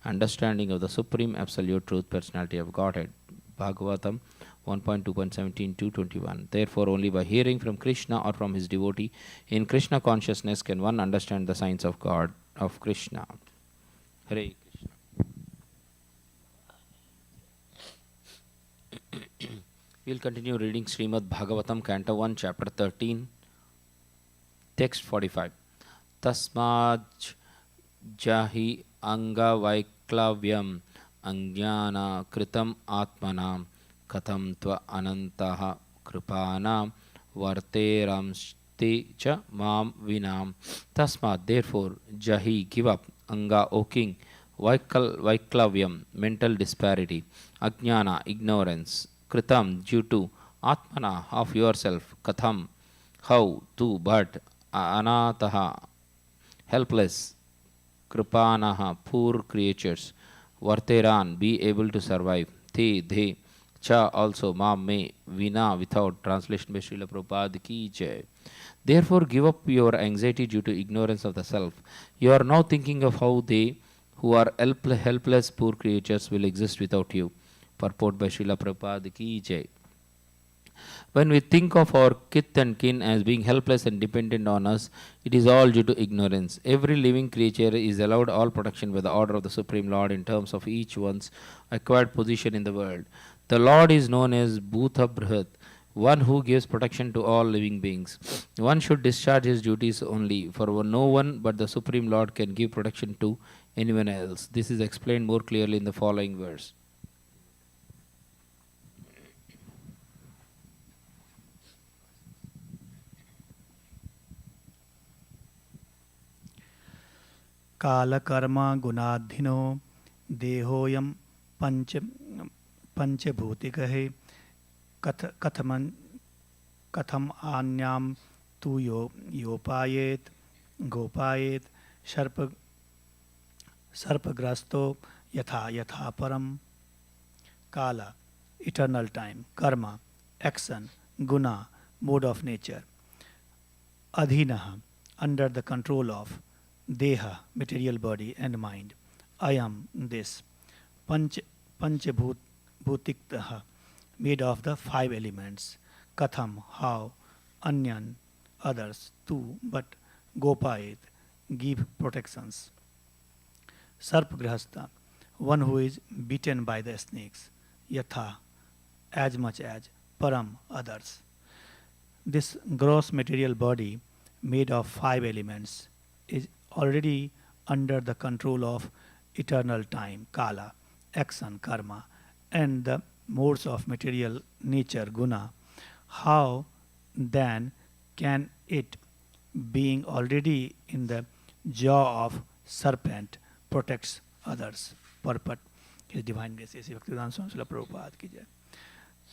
understanding of the Supreme Absolute Truth Personality of Godhead. Bhagavatam 1.2.17-21. Therefore, only by hearing from Krishna or from his devotee in Krishna consciousness can one understand the science of God, of Krishna. Hare Krishna. We'll continue reading Srimad Bhagavatam, Canto 1, Chapter 13, Text 45. Tasmaj jahi anga vaiklavyam anjnana kritam atmanam katham tva anantaha kripanam varteramsti cha mam vinam. Tasmat, therefore, jahi, give up, anga, O king, vaiklavyam, mental disparity, ajnana, ignorance, kritam, due to, atmana, of yourself, katham, how, to, but, anataha, helpless, kripanaha, poor creatures, varteran, be able to survive, they, cha, also, mam, me, vina, without. Translation by Srila Prabhupada ki jai. Therefore, give up your anxiety due to ignorance of the self. You are now thinking of how they, who are helpless poor creatures, will exist without you. Purport by Srila Prabhupada ki jai. When we think of our kith and kin as being helpless and dependent on us, it is all due to ignorance. Every living creature is allowed all protection by the order of the Supreme Lord in terms of each one's acquired position in the world. The Lord is known as Bhuta Brihat, one who gives protection to all living beings. One should discharge his duties only, for no one but the Supreme Lord can give protection to anyone else. This is explained more clearly in the following verse. Kala karma gunadhino dehoyam panchabhutikahe katham anyam tu yopayet gopayet sarpagrasto yatha param. Kala, eternal time. Karma, action. Guna, mode of nature. Adhinaha, under the control of. Deha, material body and mind. Ayam, this. Panchabhutiktaha, made of the 5 elements. Katham, how. Anyan, others. Tu, but. Gopayet, give protections. Sarpagrahasta, one who is beaten by the snakes. Yatha, as much as. Param, others. This gross material body, made of 5 elements, is already under the control of eternal time, kala, action, karma, and the modes of material nature guna, how then can it, being already in the jaw of serpent, protects others? Purport. His Divine Grace. ऐसी भक्तिवेदांत स्वामी श्रील प्रभुपाद की जय.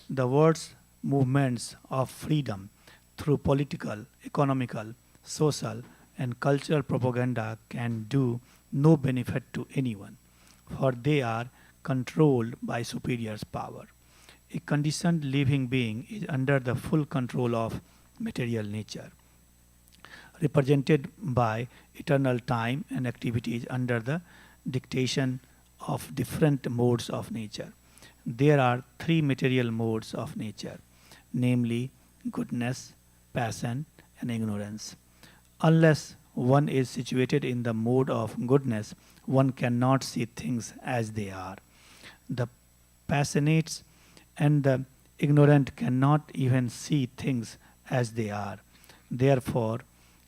The world's movements of freedom through political, economical, social, and cultural propaganda can do no benefit to anyone, for they are controlled by superior's power. A conditioned living being is under the full control of material nature, represented by eternal time and activities under the dictation of different modes of nature. There are three material modes of nature, namely goodness, passion, and ignorance. Unless one is situated in the mode of goodness, one cannot see things as they are. The passionate and the ignorant cannot even see things as they are. Therefore,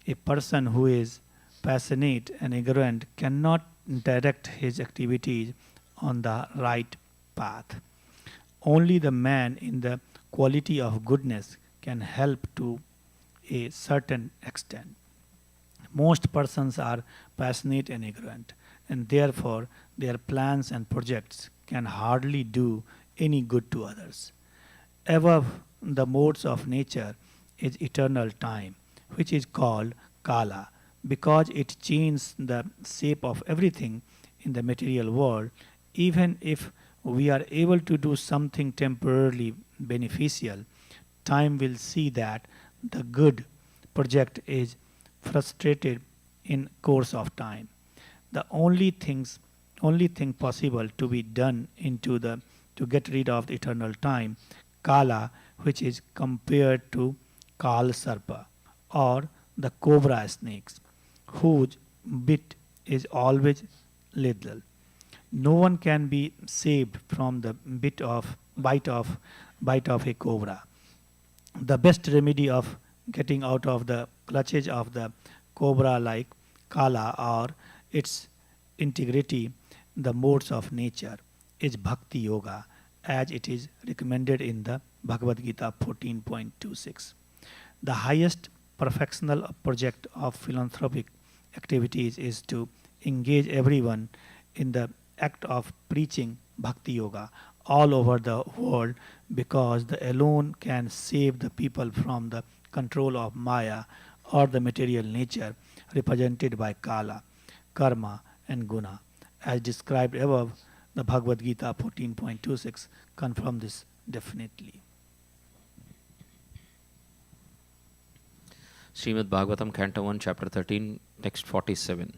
a person who is passionate and ignorant cannot direct his activities on the right path. Only the man in the quality of goodness can help to a certain extent. Most persons are passionate and ignorant, and therefore their plans and projects can hardly do any good to others. Above the modes of nature is eternal time, which is called Kala, because it changes the shape of everything in the material world. Even if we are able to do something temporarily beneficial, time will see that the good project is frustrated in course of time. The only thing possible to be done to get rid of the eternal time, Kala, which is compared to Kal Sarpa or the cobra snakes, whose bit is always lethal. No one can be saved from the bite of a cobra. The best remedy of getting out of the clutches of the cobra like Kala or its integrity, the modes of nature, is Bhakti Yoga, as it is recommended in the Bhagavad Gita 14.26. The highest perfectional project of philanthropic activities is to engage everyone in the act of preaching Bhakti Yoga all over the world, because the alone can save the people from the control of Maya or the material nature represented by Kala, Karma, and Guna. As described above, the Bhagavad Gita 14.26 confirm this definitely. Srimad Bhagavatam, Canto 1, Chapter 13, Text 47.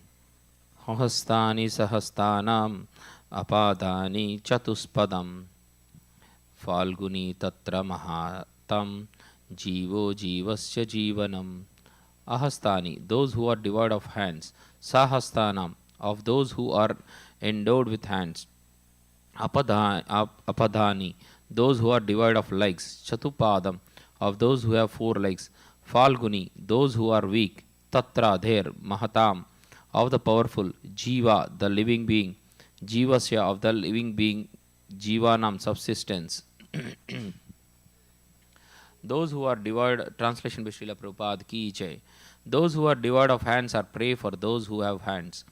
Hastani sahastanam apadani chatuspadam falguni tatra mahatam jivo jivasya jivanam. Ahastani, those who are devoid of hands. Sahastanam, of those who are endowed with hands. Apadani, those who are devoid of legs. Chatupadam, of those who have 4 legs. Falguni, those who are weak. Tatra, there. Mahatam, of the powerful. Jiva, the living being. Jivasya, of the living being. Jivanam, subsistence. Those who are devoid, translation by Srila Prabhupada ki jai. Those who are devoid of hands are prey for those who have hands.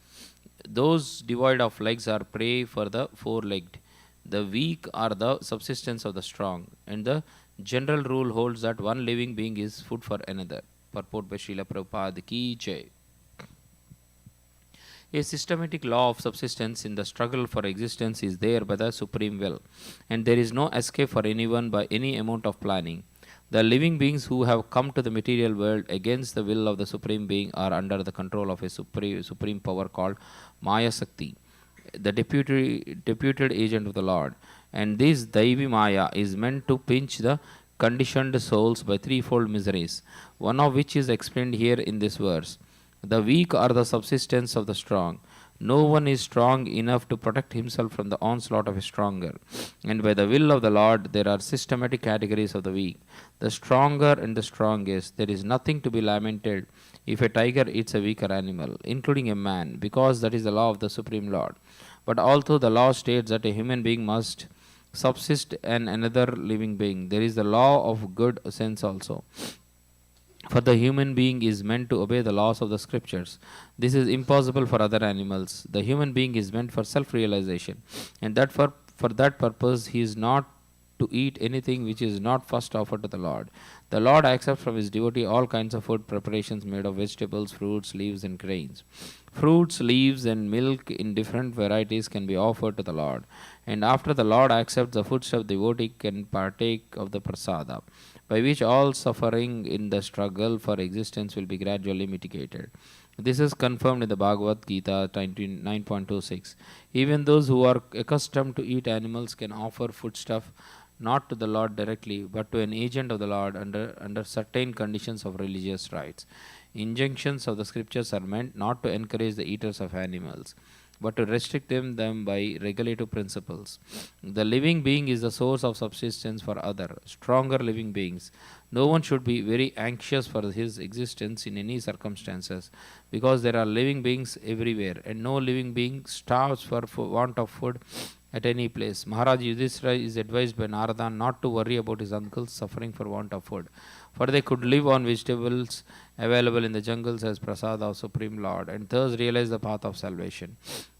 Those devoid of legs are prey for the 4-legged. The weak are the subsistence of the strong. And the general rule holds that one living being is food for another. Purport by Srila Prabhupada ki jai. A systematic law of subsistence in the struggle for existence is there by the supreme will, and there is no escape for anyone by any amount of planning. The living beings who have come to the material world against the will of the Supreme Being are under the control of a supreme power called Maya Sakti, the deputed agent of the Lord. And this Daivi Maya is meant to pinch the conditioned souls by 3-fold miseries, one of which is explained here in this verse. The weak are the subsistence of the strong. No one is strong enough to protect himself from the onslaught of a stronger. And by the will of the Lord, there are systematic categories of the weak. The stronger and the strongest. There is nothing to be lamented if a tiger eats a weaker animal, including a man, because that is the law of the Supreme Lord. But although the law states that a human being must subsist and another living being. There is the law of good sense also. For the human being is meant to obey the laws of the scriptures. This is impossible for other animals. The human being is meant for self-realization, and that for that purpose he is not to eat anything which is not first offered to the Lord. The Lord accepts from his devotee all kinds of food preparations made of vegetables, fruits, leaves, and grains. Fruits, leaves, and milk in different varieties can be offered to the Lord, and after the Lord accepts the foodstuff, the devotee can partake of the prasada, by which all suffering in the struggle for existence will be gradually mitigated. This is confirmed in the Bhagavad Gita 9.26. Even those who are accustomed to eat animals can offer foodstuff not to the Lord directly, but to an agent of the Lord under certain conditions of religious rites. Injunctions of the scriptures are meant not to encourage the eaters of animals, but to restrict them by regulative principles. The living being is the source of subsistence for other, stronger living beings. No one should be very anxious for his existence in any circumstances, because there are living beings everywhere, and no living being starves for want of food at any place. Maharaj Yudhishthira is advised by Narada not to worry about his uncles suffering for want of food, for they could live on vegetables available in the jungles as prasad of Supreme Lord, and thus realize the path of salvation.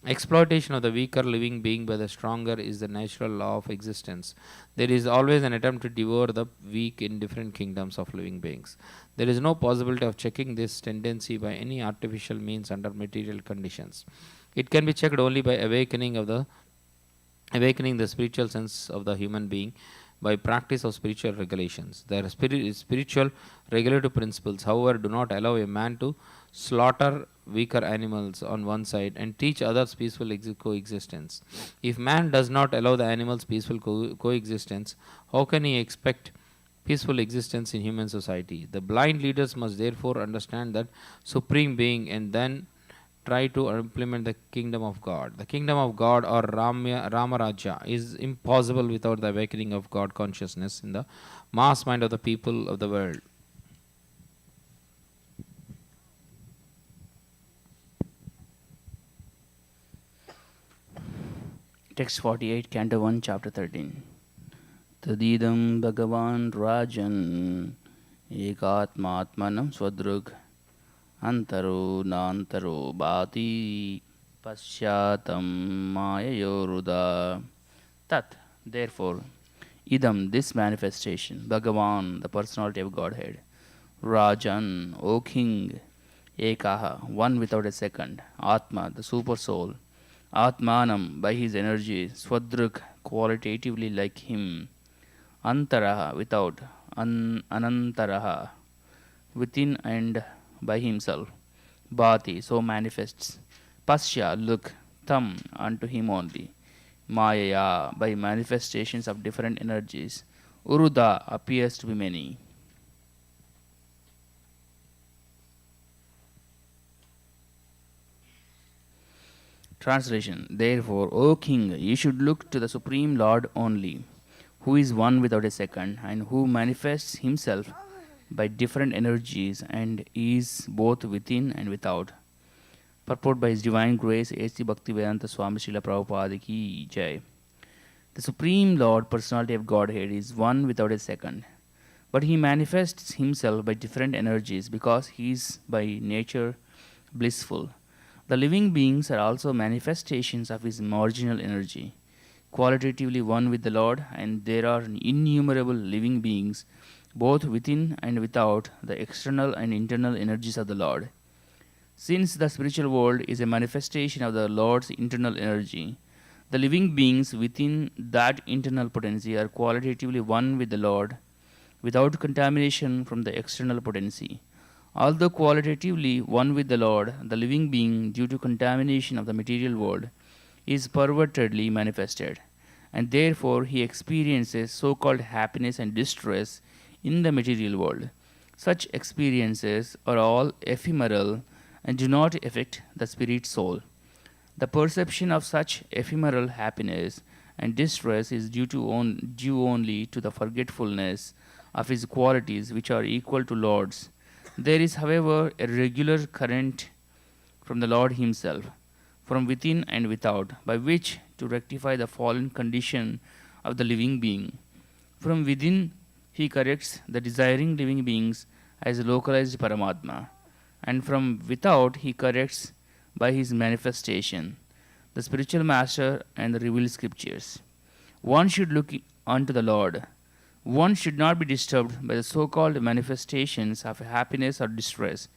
Exploitation of the weaker living being by the stronger is the natural law of existence. There is always an attempt to devour the weak in different kingdoms of living beings. There is no possibility of checking this tendency by any artificial means under material conditions. It can be checked only by awakening the spiritual sense of the human being by practice of spiritual regulations. The spiritual regulative principles, however, do not allow a man to slaughter weaker animals on one side and teach others peaceful coexistence. If man does not allow the animals peaceful coexistence, how can he expect peaceful existence in human society? The blind leaders must therefore understand that Supreme Being and then try to implement the kingdom of God. The kingdom of God, or Ramaraja, is impossible without the awakening of God consciousness in the mass mind of the people of the world. Text 48, Canto 1, Chapter 13. Tadidam Bhagavan Rajan Ekatmatmanam Swadrug Antaro Nantaro Bhati Paschyatam Mayayoruda. Tat, therefore, Idam, this manifestation, Bhagavan, the personality of Godhead, Rajan, O King, Ekaha, one without a second, Atma, the super soul, Atmanam, by his energy, Swadruk, qualitatively like him, Antaraha, without, Anantaraha, within and by himself, Bhati, so manifests, Pasya, look, Tam, unto him only, Maya, by manifestations of different energies, Uruda, appears to be many. Translation. Therefore, O King, you should look to the Supreme Lord only, who is one without a second, and who manifests himself by different energies and is both within and without. Purport by His Divine Grace, A.C. Bhaktivedanta Swami Srila Prabhupada Ki Jai. The Supreme Lord, Personality of Godhead, is one without a second, but He manifests Himself by different energies because He is by nature blissful. The living beings are also manifestations of His marginal energy, qualitatively one with the Lord, and there are innumerable living beings both within and without the external and internal energies of the Lord. Since the spiritual world is a manifestation of the Lord's internal energy, the living beings within that internal potency are qualitatively one with the Lord without contamination from the external potency. Although qualitatively one with the Lord, the living being, due to contamination of the material world, is pervertedly manifested, and therefore he experiences so-called happiness and distress in the material world. Such experiences are all ephemeral and do not affect the spirit soul. The perception of such ephemeral happiness and distress is due only to the forgetfulness of his qualities, which are equal to Lord's. There is, however, a regular current from the Lord Himself, from within and without, by which to rectify the fallen condition of the living being. From within, he corrects the desiring living beings as localized Paramatma, and from without, he corrects by his manifestation, the spiritual master and the revealed scriptures. One should look unto the Lord. One should not be disturbed by the so called manifestations of happiness or distress,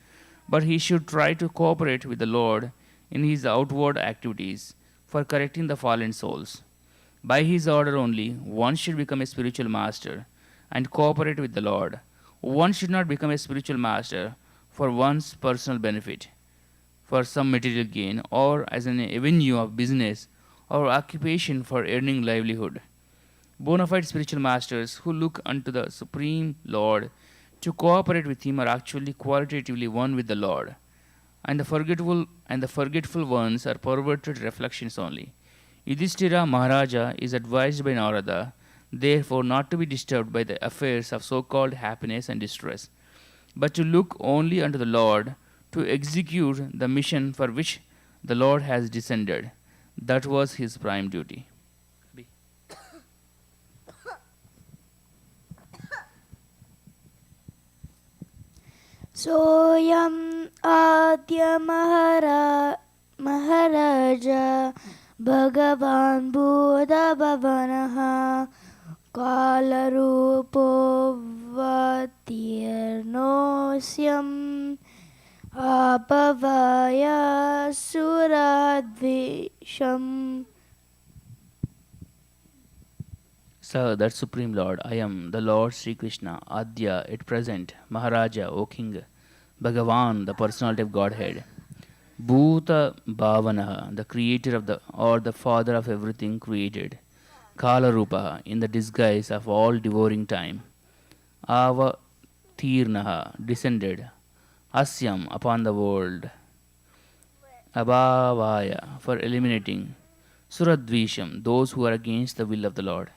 but he should try to cooperate with the Lord in his outward activities for correcting the fallen souls. By his order only, one should become a spiritual master and cooperate with the Lord. One should not become a spiritual master for one's personal benefit, for some material gain, or as an avenue of business or occupation for earning livelihood. Bona fide spiritual masters who look unto the Supreme Lord to cooperate with him are actually qualitatively one with the Lord, and the forgetful ones are perverted reflections only. Yudhishthira Maharaja is advised by Narada, therefore, not to be disturbed by the affairs of so called happiness and distress, but to look only unto the Lord to execute the mission for which the Lord has descended. That was his prime duty. सोऽयम् आद्य महाराजा भगवान् बुधभवनः कालरूपोऽवतीर्णोऽस्यम् आपवाय सुराद्वेषम्. Sir, that Supreme Lord, I am the Lord Sri Krishna, Adya, at present, Maharaja, O King, Bhagavan, the personality of Godhead, Bhuta Bhavanaha, the creator of the father of everything created, Kala Rupa, in the disguise of all devouring time, Avatirnaha, descended, Asyam, upon the world, Abhavaya, for eliminating, Suradvisham, those who are against the will of the Lord.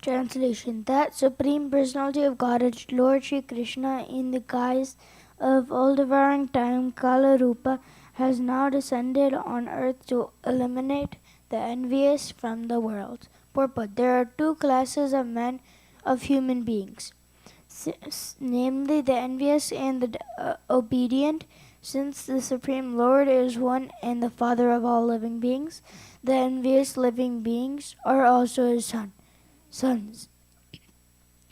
Translation. That Supreme Personality of Godhead, Lord Sri Krishna, in the guise of all-devouring time, Kala Rupa, has now descended on earth to eliminate the envious from the world. Purport. There are two classes of men, of human beings, namely the envious and the obedient. Since the Supreme Lord is one and the Father of all living beings, the envious living beings are also his sons,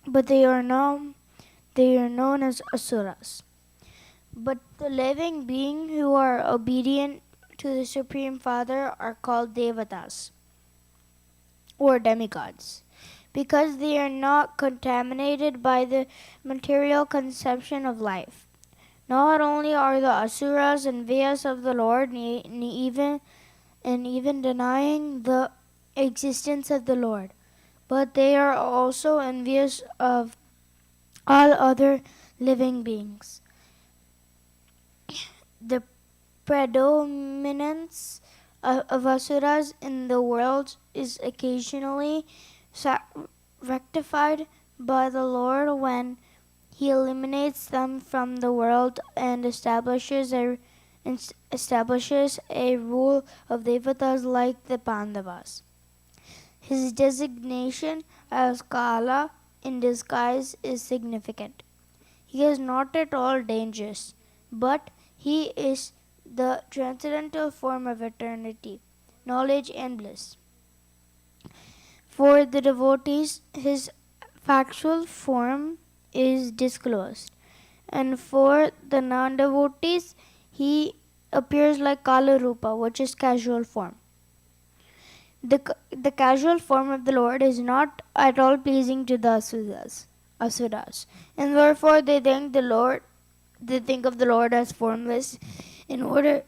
but they are known as asuras. But the living beings who are obedient to the Supreme Father are called devatas, or demigods, because they are not contaminated by the material conception of life. Not only are the asuras envious of the Lord, even denying the existence of the Lord, but they are also envious of all other living beings. The predominance of asuras in the world is occasionally rectified by the Lord when he eliminates them from the world and establishes a rule of devatas like the Pandavas. His designation as Kala in disguise is significant. He is not at all dangerous, but he is the transcendental form of eternity, knowledge and bliss. For the devotees, his factual form is disclosed, and for the non-devotees, he appears like Kala Rupa, which is casual form. The casual form of the Lord is not at all pleasing to the asuras, and therefore they think of the Lord as formless in order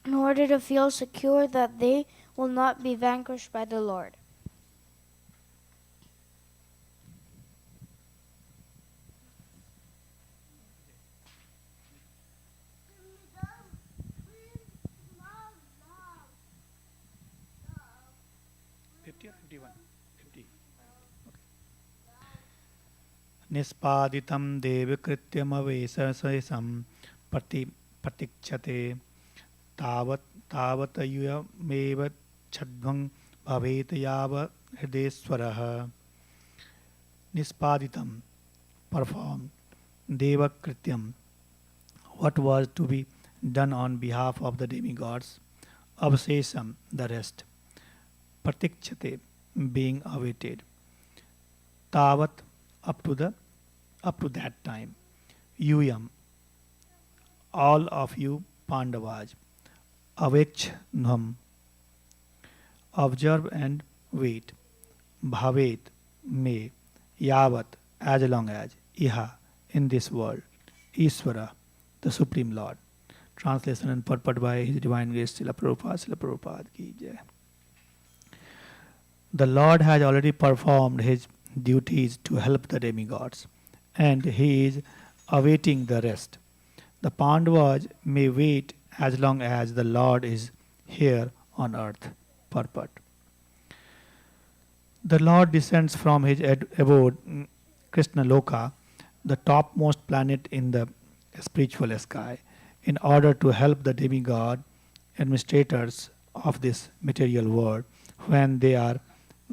to feel secure that they will not be vanquished by the Lord. निष्पादितं देवकृत्यमवेशेषं प्रतीक्षते तावत् यूयमेव छद्मं भवेत् यावत् हृदयेश्वरः. Nispaditam, performed. Devakrityam, what was to be done on behalf of the demigods. Avsesam, the rest. Pratikshate, being awaited. Tavat, up to that time. Yuyam, all of you Pandavas. Avechnam, observe and wait. Bhavet, may. Yavat, as long as. Iha, in this world. Ishvara, the Supreme Lord. Translation and purport by His Divine Grace Srila Prabhupada ki jai. The Lord has already performed His duties to help the demigods, and He is awaiting the rest. The Pandavas may wait as long as the Lord is here on earth. Purport. The Lord descends from His abode, Krishna Loka, the topmost planet in the spiritual sky, in order to help the demigod administrators of this material world when they are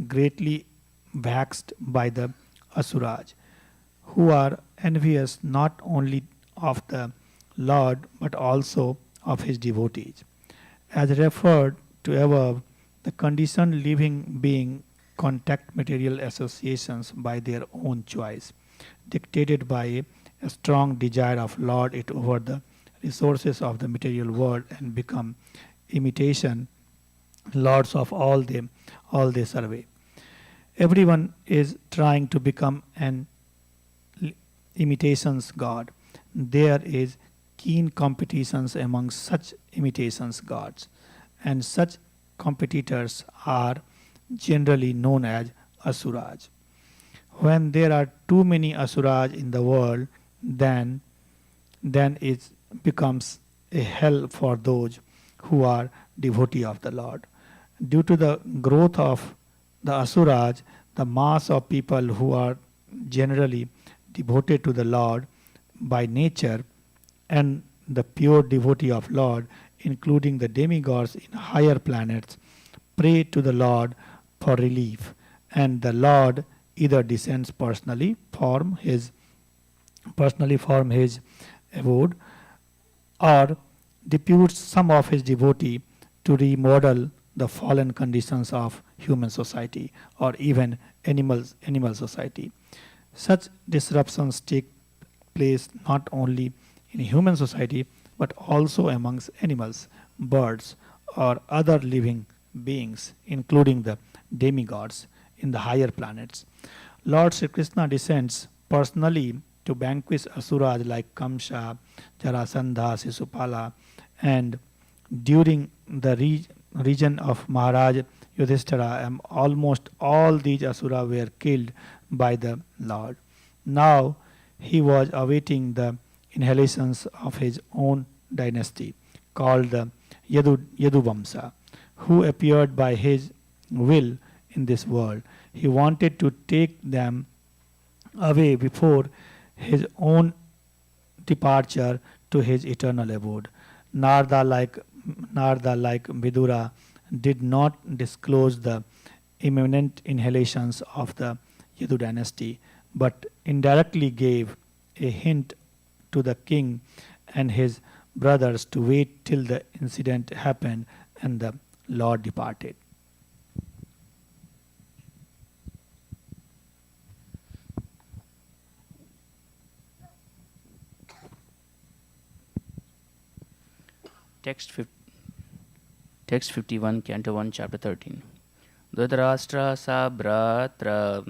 greatly vexed by the asuras, who are envious not only of the Lord but also of His devotees. As referred to above, the conditioned living being contact material associations by their own choice, dictated by a strong desire of lord it over the resources of the material world, and become imitation lords of all they survey. Everyone is trying to become an imitations god. There is keen competitions among such imitations gods, and such competitors are generally known as asuras. When there are too many asuras in the world, then it becomes a hell for those who are devotee of the Lord. Due to the growth of the asuras, the mass of people who are generally devoted to the Lord by nature, and the pure devotee of Lord, including the demigods in higher planets, pray to the Lord for relief, and the Lord either descends personally from his abode, or deputes some of his devotee to remodel the fallen conditions of human society or even animal society. Such disruptions take place not only in human society but also amongst animals, birds, or other living beings, including the demigods in the higher planets. Lord Sri Krishna descends personally to vanquish asuras like Kamsa, Jarasandha, Sisupala, and during the region of Maharaj Yudhishthira, almost all these asuras were killed by the Lord. Now he was awaiting the inhalations of his own dynasty, called the Yaduvamsa, who appeared by his will in this world. He wanted to take them away before his own departure to his eternal abode. Narda, like Vidura, did not disclose the imminent inhalations of the Yadu dynasty, but indirectly gave a hint to the king and his brothers to wait till the incident happened and the Lord departed. Text 51, Canto 1, Chapter 13. Dhritarashtra sabratra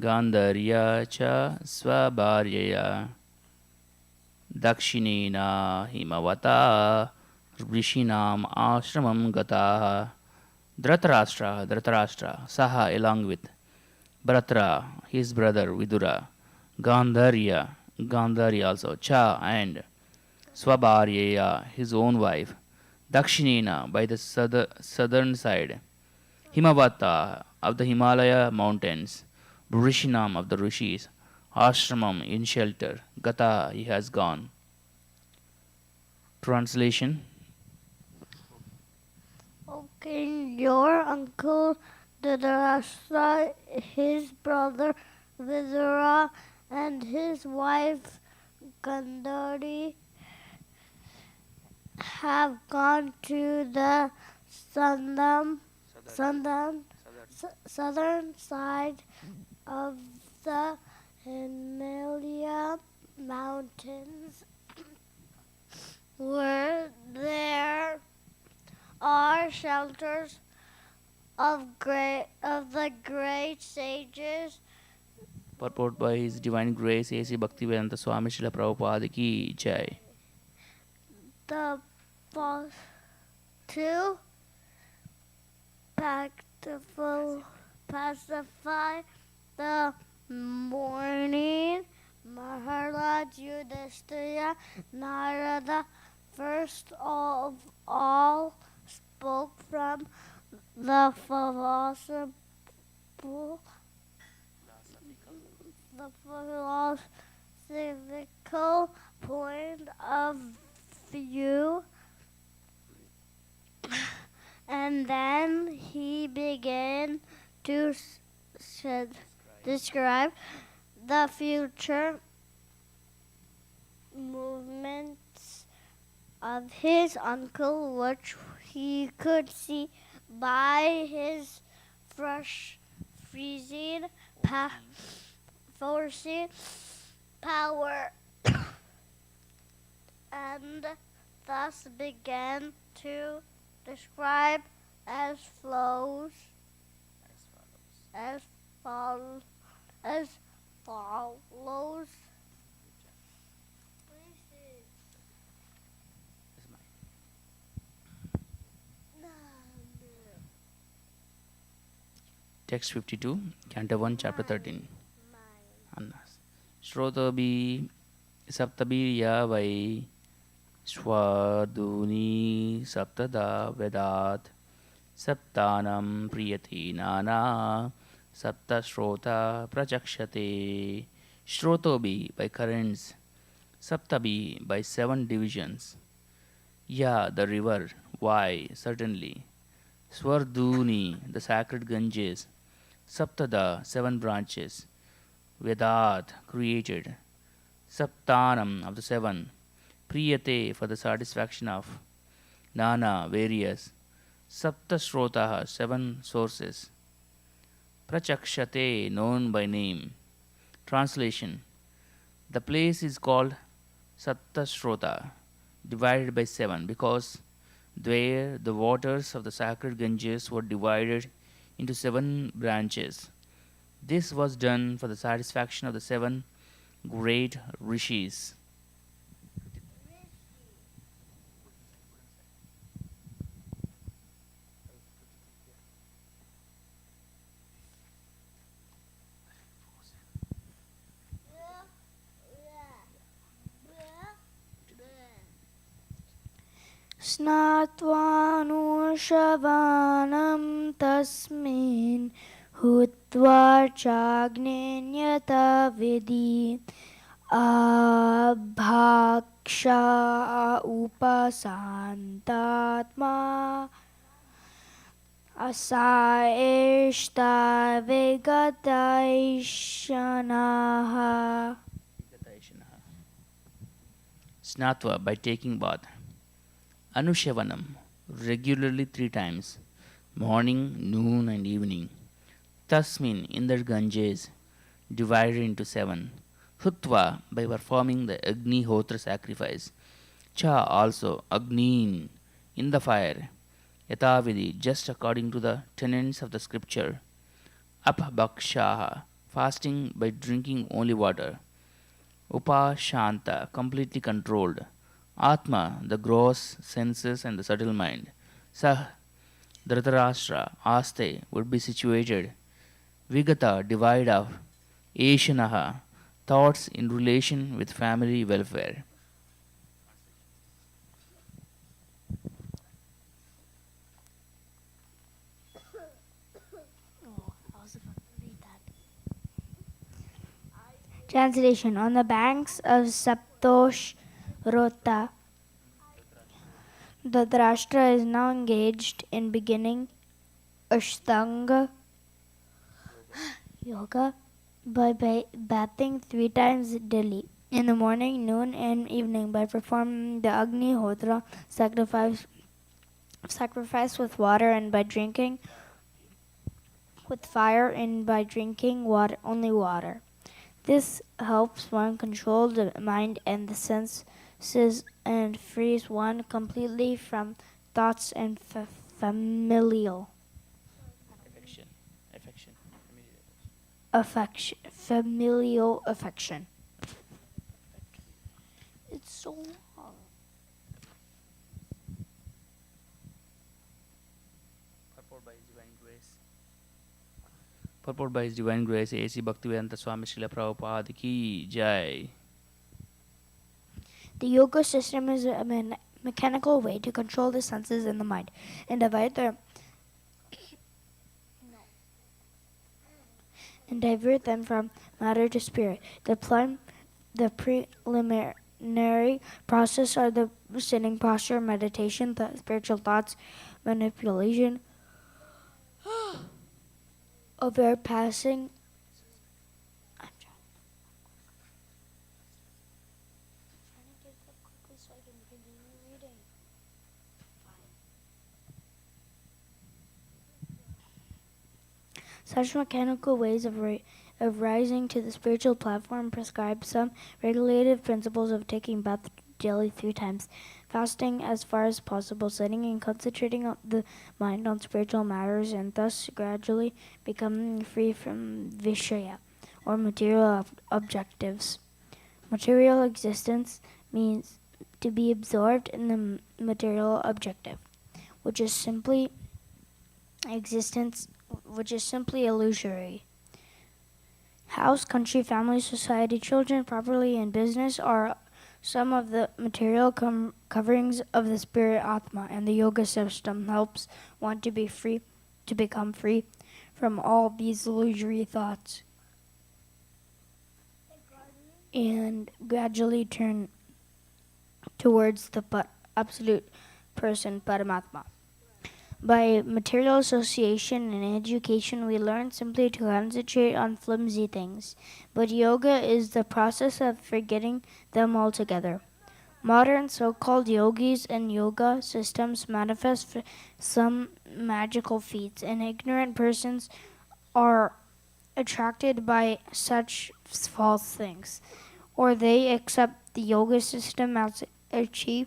Gandharya cha swabharyaya Dakshinena himavata Rishinam ashramam gataha. Dhritarashtra, Saha along with Bharatra, his brother Vidura, Gandharya also, Cha and Swabharyaya, his own wife, Dakshinena by the southern side, Himavata of the Himalaya mountains, Rishinam of the Rishis, ashramam in shelter. Gata, he has gone. Translation. O king, your uncle Dhritarashtra, his brother Vidura, and his wife Gandhari have gone to the southern side of the Himalaya mountains, where there are shelters of the great sages. Purport by His Divine Grace A.C. Bhaktivedanta Swami Srila Prabhupada ki jai. The to pacify the mourning, Maharaj Yudhishthira, Narada, first of all, spoke from the philosophical point of view, and then he began to describe the future movements of his uncle, which he could see by his freezing forcing power, and thus began to describe as follows. Text 52, Canto 1, Chapter 13. Annas. Shrotabhi saptabhirya vai swaduni saptada vedat saptanam priyati nana sapta shrota prachakshate. Shrotabhi by currents, saptabhi by 7 divisions. Ya, the river. Why? Certainly. Swarduni, the sacred Ganges. Saptada, 7 branches. Vedat, created. Saptanam, of the 7. Priyate, for the satisfaction of. Nana, various. Saptasrotaha, 7 sources. Prachakshate, known by name. Translation. The place is called Saptasrota, divided by 7, because there the waters of the sacred Ganges were divided into 7 branches. This was done for the satisfaction of the 7 great rishis. स्नात्वानुशवानं तस्मिन् हुत्वा चाग्नेयता विधि आभाक्षा उपशान्तात्मा असायेष्टा विगतैषणाः. Snatva, by taking bath. Anushavanam, regularly 3 times, morning, noon, and evening. Tasmin, in the Ganges, divided into 7. Hutva, by performing the Agni Hotra sacrifice. Cha, also, Agnin, in the fire. Yatavidi, just according to the tenets of the scripture. Apabhakshaha, fasting by drinking only water. Upashanta, completely controlled. Atma, the gross senses and the subtle mind. Sah, Dhritarashtra, Aste, would be situated. Vigata, divide of. Eshanaha, thoughts in relation with family welfare. Translation. On the banks of Saptosh Rota, the Dhrashtra is now engaged in beginning Ashtanga yoga by bathing 3 times daily, in the morning, noon, and evening, by performing the Agni Hotra sacrifice with water, and by drinking with fire, and by drinking only water. This helps one control the mind and the senses and frees one completely from thoughts and familial familial affection. It's so long. Purport by His Divine Grace, A.C. Bhaktivedanta Swami Srila Prabhupada Ki Jai. The yoga system is a mechanical way to control the senses and the mind and divert them from matter to spirit. The preliminary process are the sitting posture, meditation, the spiritual thoughts, manipulation of air passing. Such mechanical ways of rising to the spiritual platform prescribe some regulative principles of taking bath daily 3 times, fasting as far as possible, sitting and concentrating the mind on spiritual matters, and thus gradually becoming free from vishaya, or material objectives. Material existence means to be absorbed in the material objective, which is simply illusory. House, country, family, society, children, property, and business are some of the material coverings of the spirit Atma, and the yoga system helps one to become free from all these illusory thoughts and gradually turn towards the absolute person, Paramatma. By material association and education, we learn simply to concentrate on flimsy things, but yoga is the process of forgetting them altogether. Modern so-called yogis and yoga systems manifest some magical feats, and ignorant persons are attracted by such false things, or they accept the yoga system as a cheap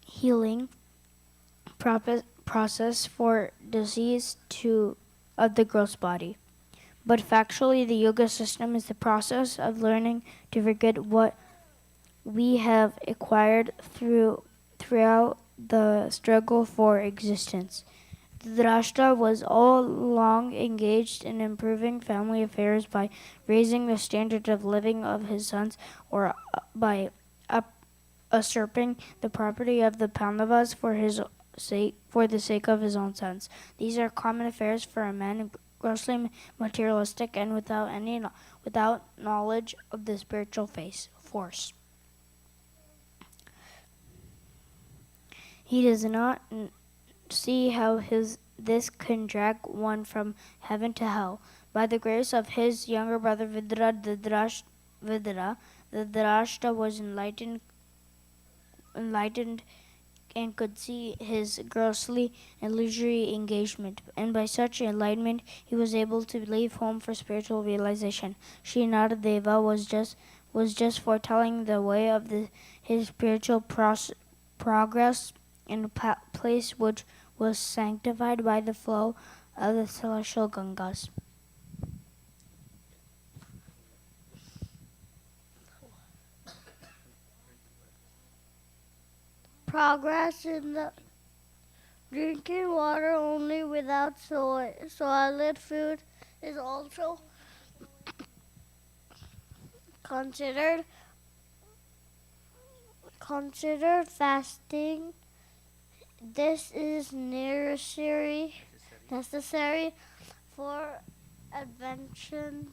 healing process for disease of the gross body. But factually, the yoga system is the process of learning to forget what we have acquired throughout the struggle for existence. The Drashta was all along engaged in improving family affairs by raising the standard of living of his sons, or by usurping the property of the Pandavas for the sake of his own sons. These are common affairs for a man grossly materialistic and without knowledge of the spiritual force. He does not see how this can drag one from heaven to hell. By the grace of his younger brother Vidra, the Drashta was enlightened and could see his grossly illusory engagement, and by such enlightenment he was able to leave home for spiritual realization. Sri Naradeva was just foretelling the way of his spiritual progress in a place which was sanctified by the flow of the celestial Gangas. Progress in the drinking water only without solid food is also considered fasting. This is necessary for advancement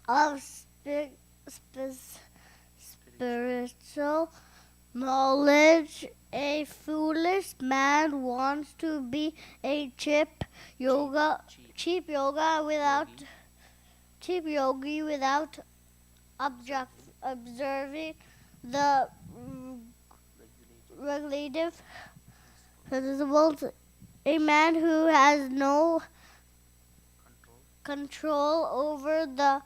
of spiritual knowledge. A foolish man wants to be a cheap yogi without observing the regulative principles. A man who has no control over the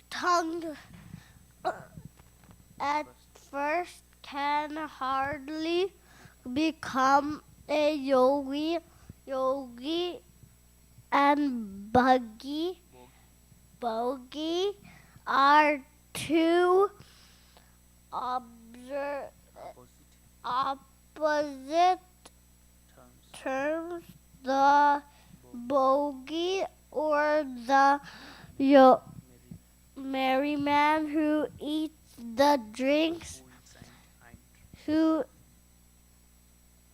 tongue at first can hardly become a yogi and bogi are two opposite terms. The bogi or the merry man who eats the drinks, who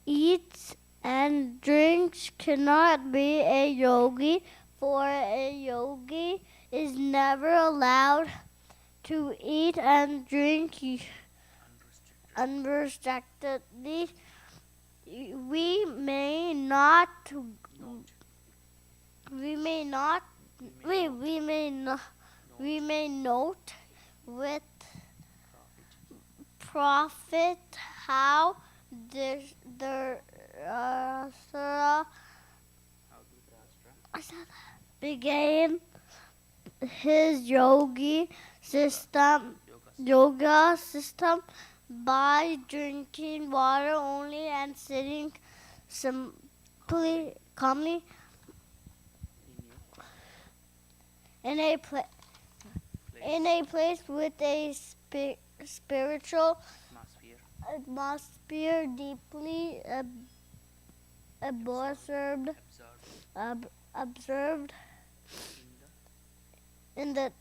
eats and drinks cannot be a yogi, for a yogi is never allowed to eat and drink unrestrictedly. We may note with profit how Dhritarashtra began his yoga system by drinking water only and sitting calmly in a place with a spiritual atmosphere, deeply observed in the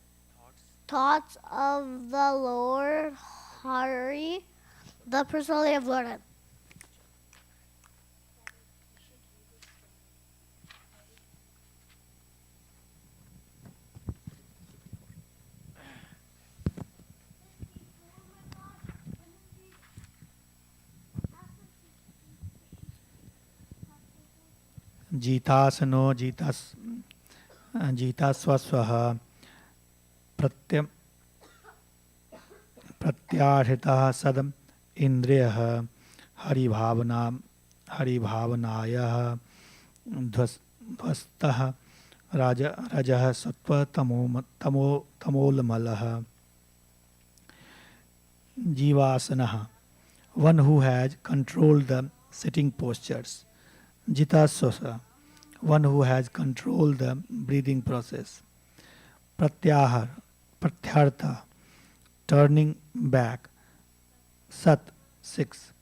thoughts of the Lord Hari, the personality of Lord. जीतासनो जीतास्वस्वः प्रत्याहृतः सद इन्द्रियः हरिभावनायः ध्वस्तः रजः सत्त्वतमोलमलः जीवासनः, one who has controlled the sitting postures. Jitaswasa, one who has controlled the breathing process. Pratyartha, turning back. Sat, 6.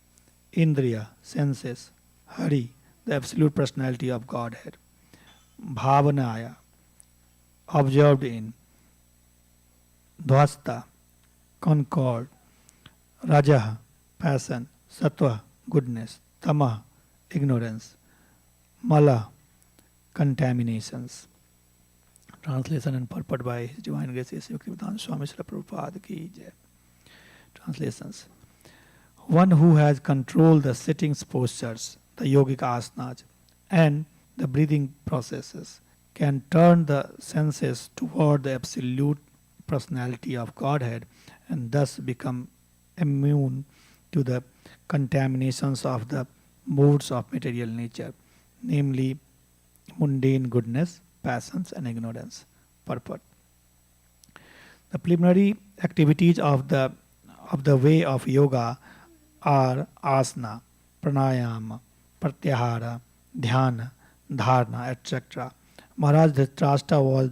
Indriya, senses. Hari, the absolute personality of Godhead. Bhavanaya, observed in. Dvasta, concord. Rajaha, passion. Sattva, goodness. Tama, ignorance. Mala, contaminations. Translation and purport by His Divine Grace Bhaktivedanta Swami Srila Prabhupada ki jai. Translations. One who has controlled the sitting postures, the yogic asanas, and the breathing processes can turn the senses toward the absolute personality of Godhead and thus become immune to the contaminations of the moods of material nature, namely mundane goodness, passions, and ignorance. Purport. The preliminary activities of the way of yoga are asana, pranayama, pratyahara, dhyana, dharana, etc. Maharaj Dhritarashtra was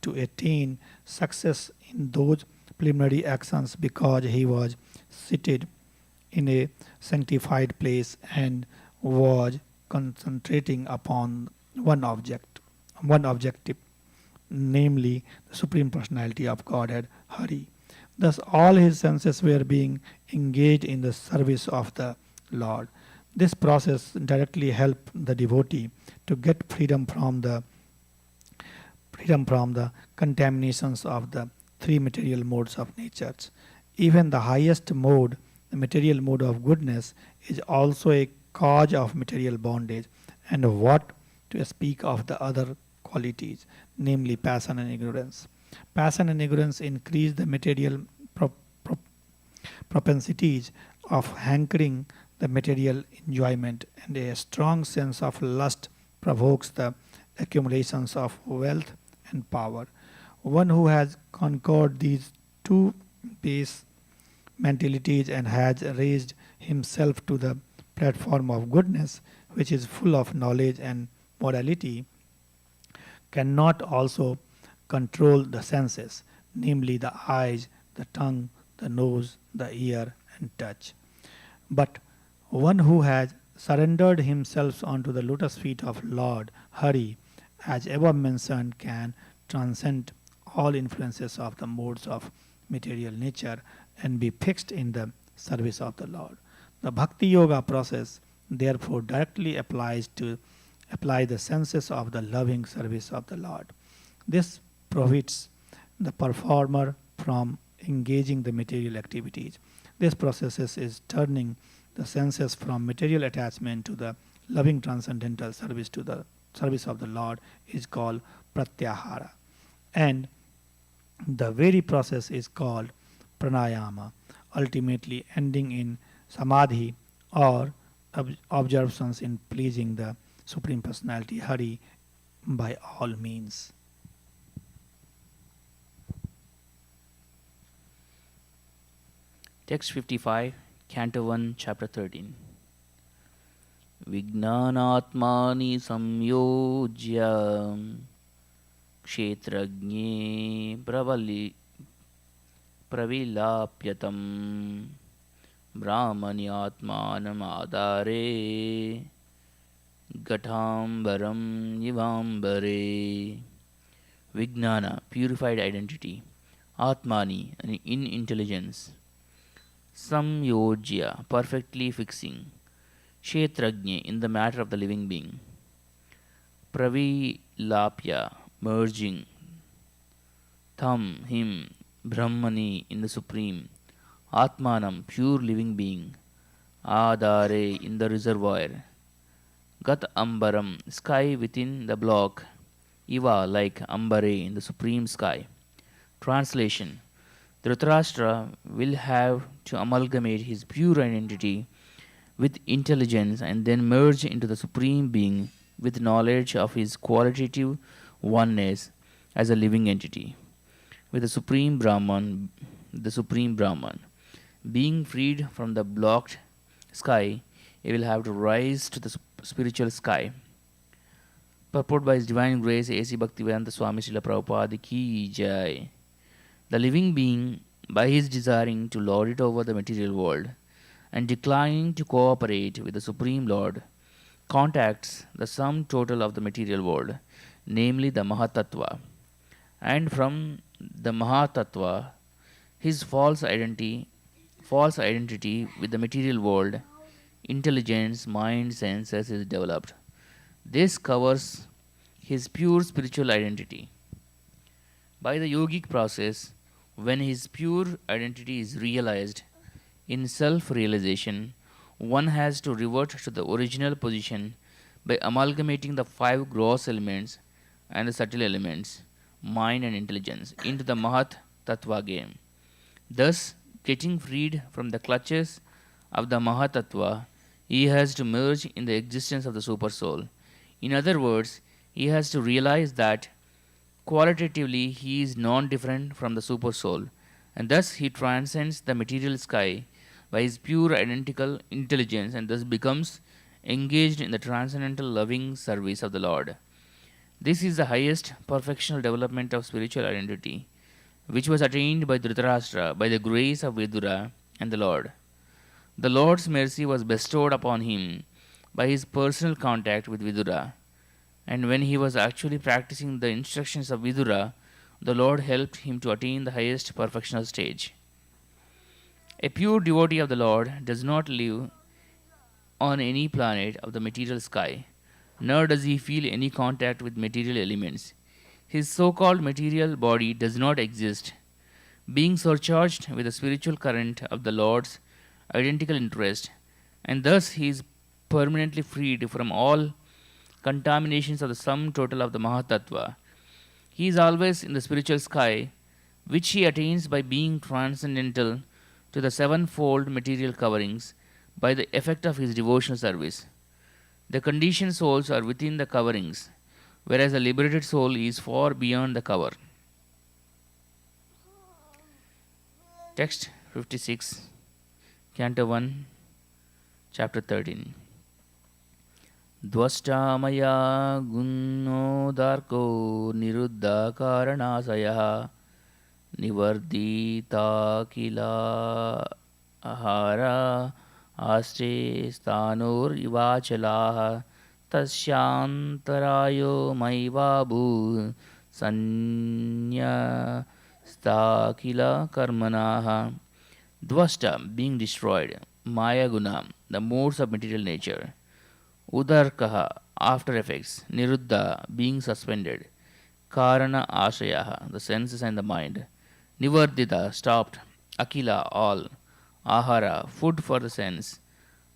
to attain success in those preliminary actions because he was seated in a sanctified place and was concentrating upon one objective, namely the Supreme Personality of Godhead, Hari. Thus all his senses were being engaged in the service of the Lord. This process directly helps the devotee to get freedom from the contaminations of the three material modes of nature. Even the highest mode, the material mode of goodness, is also a cause of material bondage, and what to speak of the other qualities, namely passion and ignorance. Passion and ignorance increase the material pro- pro- propensities of hankering the material enjoyment, and a strong sense of lust provokes the accumulations of wealth and power. One who has conquered these two base mentalities and has raised himself to the platform of goodness, which is full of knowledge and morality, cannot also control the senses, namely the eyes, the tongue, the nose, the ear, and touch. But one who has surrendered himself onto the lotus feet of Lord Hari, as above mentioned, can transcend all influences of the modes of material nature and be fixed in the service of the Lord. The Bhakti Yoga process therefore directly applies to apply the senses of the loving service of the Lord. This prohibits the performer from engaging the material activities. This process is turning the senses from material attachment to the loving transcendental service to the service of the Lord is called pratyahara. And the very process is called pranayama, ultimately ending in samadhi or observations in pleasing the Supreme Personality Hari by all means. Text 55, Canto 1, Chapter 13. Vignanatmani samyojya kshetrajñe pravilapyatam brahmanyatmanam adare gatambaram yivambare. Vignana, purified identity. Atmani, in intelligence. Samyojya, perfectly fixing. Kshetrajñe, in the matter of the living being. Pravilapya, merging. Tham, him. Brahmani, in the supreme. Atmanam, pure living being. Adare, in the reservoir. Gat ambaram, sky within the block. Iva, like ambare, in the supreme sky. Translation: Dhritarashtra will have to amalgamate his pure identity with intelligence and then merge into the Supreme Being with knowledge of his qualitative oneness as a living entity. With the Supreme Brahman, being freed from the blocked sky, he will have to rise to the spiritual sky. Purport by His Divine Grace A.C. Bhaktivedanta Swami Srila Prabhupada Ki Jai. The living being, by his desiring to lord it over the material world and declining to cooperate with the Supreme Lord, contacts the sum total of the material world, namely the Mahatattva. And from the Mahatattva, his false identity with the material world, intelligence, mind, senses is developed. This covers his pure spiritual identity. By the yogic process, when his pure identity is realized in self-realization, one has to revert to the original position by amalgamating the five gross elements and the subtle elements, mind and intelligence, into the Mahat Tattva game. Thus, getting freed from the clutches of the Mahatattva, he has to merge in the existence of the Super Soul. In other words, he has to realize that qualitatively he is non-different from the Super Soul, and thus he transcends the material sky by his pure identical intelligence and thus becomes engaged in the transcendental loving service of the Lord. This is the highest perfectional development of spiritual identity, which was attained by Dhritarashtra by the grace of Vidura and the Lord. The Lord's mercy was bestowed upon him by his personal contact with Vidura, and when he was actually practicing the instructions of Vidura, the Lord helped him to attain the highest perfectional stage. A pure devotee of the Lord does not live on any planet of the material sky, nor does he feel any contact with material elements. His so called material body does not exist. Being surcharged with the spiritual current of the Lord's identical interest, and thus he is permanently freed from all contaminations of the sum total of the Mahatattva. He is always in the spiritual sky, which he attains by being transcendental to the sevenfold material coverings by the effect of his devotional service. The conditioned souls are within the coverings, whereas the liberated soul is far beyond the cover. Text 56, Canto 1, Chapter 13. Dvashtamaya gunnodharko niruddha karanasaya nivardita kila ahara aste stanur ivachalaha tasyantarayo maivabu sanya stakila karmanaha. Dvashta, being destroyed, maya guna, the modes of material nature, udarkaha, after effects, niruddha, being suspended, karana ashayaha, the senses and the mind, nivardita, stopped, akila, all, ahara, food for the sense,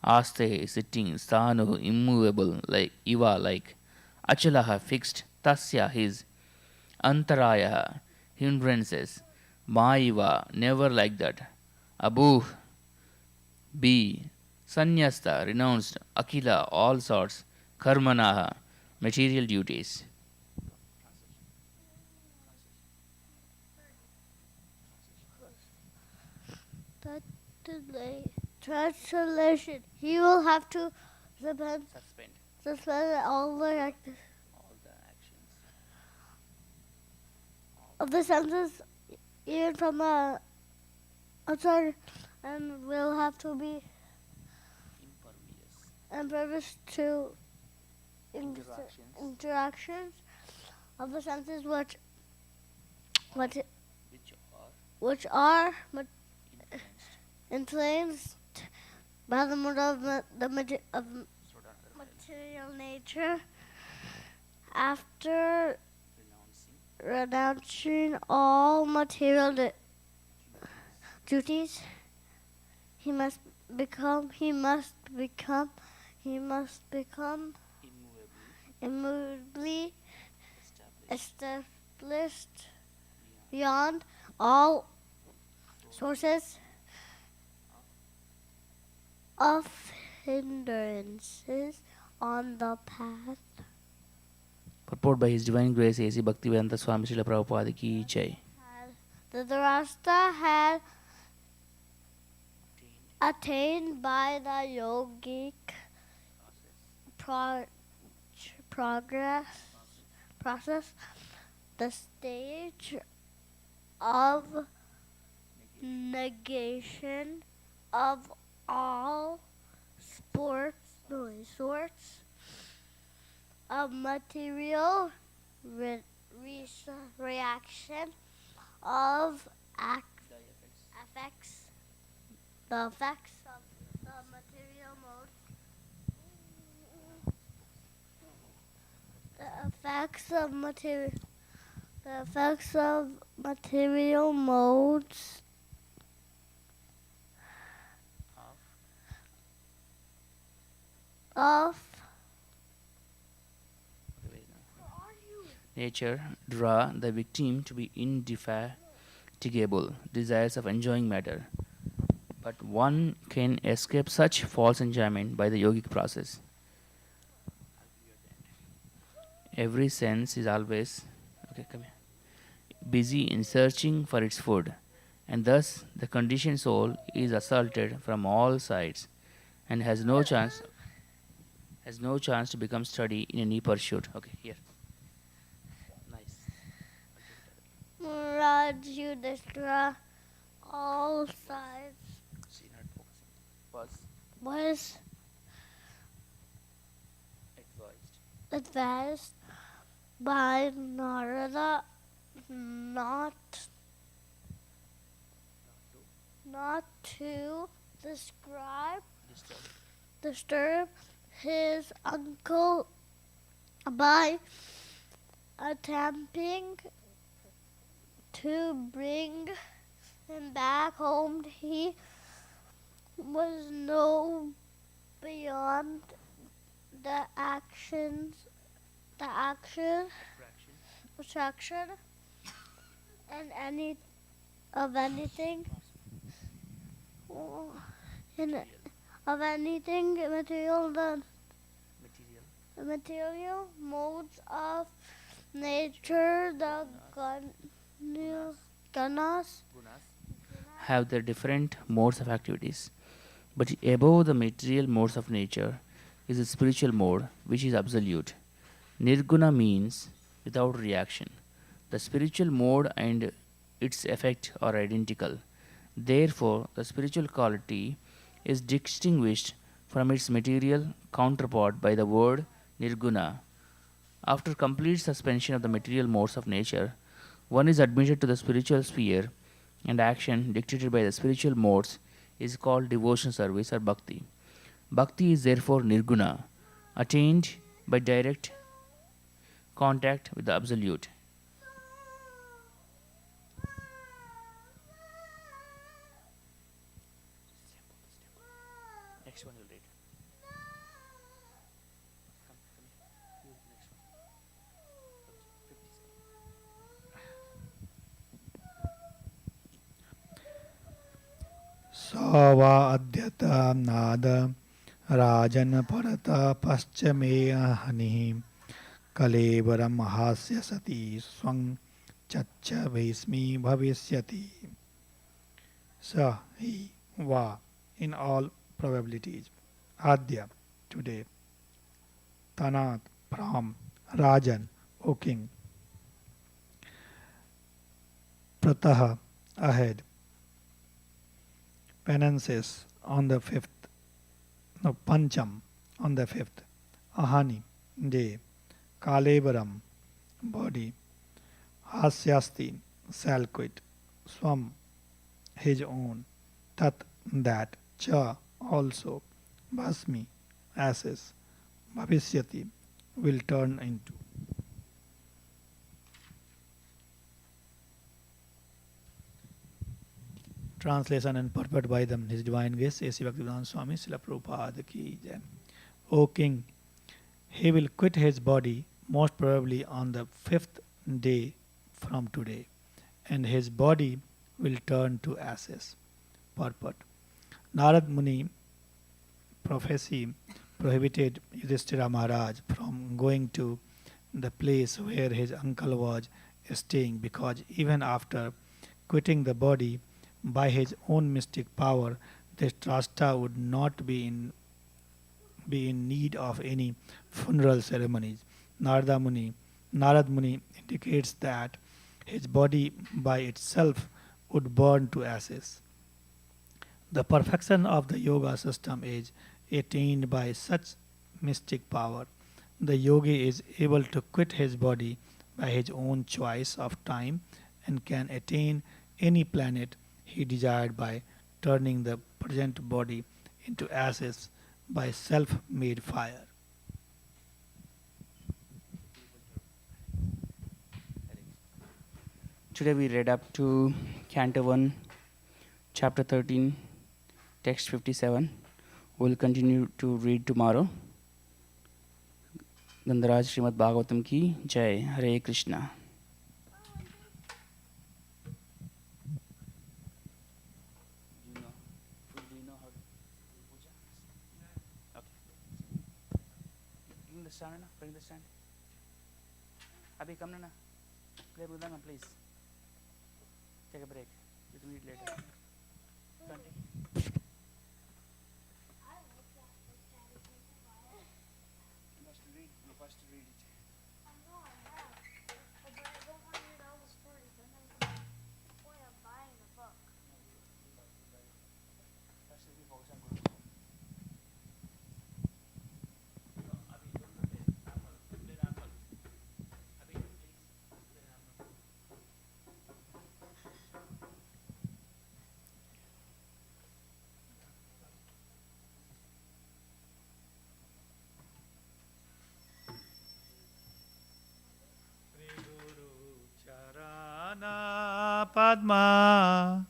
aste, sitting, sthanu, immovable, like iva, like, achalaha, fixed, tasya, his, antaraya, hindrances, maiva, never like that, abuh, be, sannyasta, renounced, akila, all sorts, karmanaha, material duties. That delay. Translation. He will have to suspend all the actions of the senses, even from the outside, and will have to be impervious to interactions of the senses which are influenced by the mood of material nature. After renouncing all material duties, he must become immovably established beyond all sources of hindrances on the path. Purport by His Divine Grace A.C. Bhaktivedanta Swami Srila Prabhupada ki jai. The Dharasta had attained by the yogic process the stage of negation of all sorts of material reaction of effects, the effects of the material mode, the effects of material modes of nature draw the victim to be indefatigable desires of enjoying matter. But one can escape such false enjoyment by the yogic process. Every sense is always busy in searching for its food, and thus the conditioned soul is assaulted from all sides and has no chance to become steady in any pursuit. Okay, here. Nice. Murad Yudhishthira, all sides was advised by Narada not to describe disturb his uncle by attempting to bring him back home. He was no beyond the attraction and anything in of anything material, the material modes of nature, the gunas have their different modes of activities. But above the material modes of nature is the spiritual mode, which is absolute. Nirguna means without reaction. The spiritual mode and its effect are identical. Therefore, the spiritual quality is distinguished from its material counterpart by the word nirguna. After complete suspension of the material modes of nature, one is admitted to the spiritual sphere, and action dictated by the spiritual modes is called devotion service or bhakti. Bhakti is therefore nirguna, attained by direct contact with the Absolute. Next one you'll read. सवा अद्यत नाद राजन परत पश्चिमे हनि कलेवरम हास्य सती स्वं चच्च भीष्मी भविष्यति. Sa, he, va, in all probabilities. Adya, today. Tanat, from. Rajan, O king. Pratah, ahead. Penances, on the fifth. No, Pancham, on the fifth. Ahani, day. Kalevaram, body. Hasyasti, shall quit. Swam, his own. Tat, that. Cha, also. Bhasmi, ashes. Bhavishyati, will turn into. Translation and purport by them, His Divine Grace, A.C. Bhaktivedanta Swami, Srila Prabhupada ki jai. O King, he will quit his body most probably on the fifth day from today, and his body will turn to ashes. Purport. Narad Muni prophecy prohibited Yudhishthira Maharaj from going to the place where his uncle was staying, because even after quitting the body by his own mystic power, Dhritarashtra would not be in need of any funeral ceremonies. Narad Muni indicates that his body by itself would burn to ashes. The perfection of the yoga system is attained by such mystic power. The yogi is able to quit his body by his own choice of time and can attain any planet he desired by turning the present body into ashes by self-made fire. Today we read up to Canto 1, Chapter 13, Text 57. We'll continue to read tomorrow. Gandharaj Srimad Bhagavatam ki Jai. Hare Krishna. Bring the stand, bring the stand. Abhi, come na. Play Mridangam, please. Take a break. We can read later. Continue. You must read. You first read it. First, we focus on Guru. Padma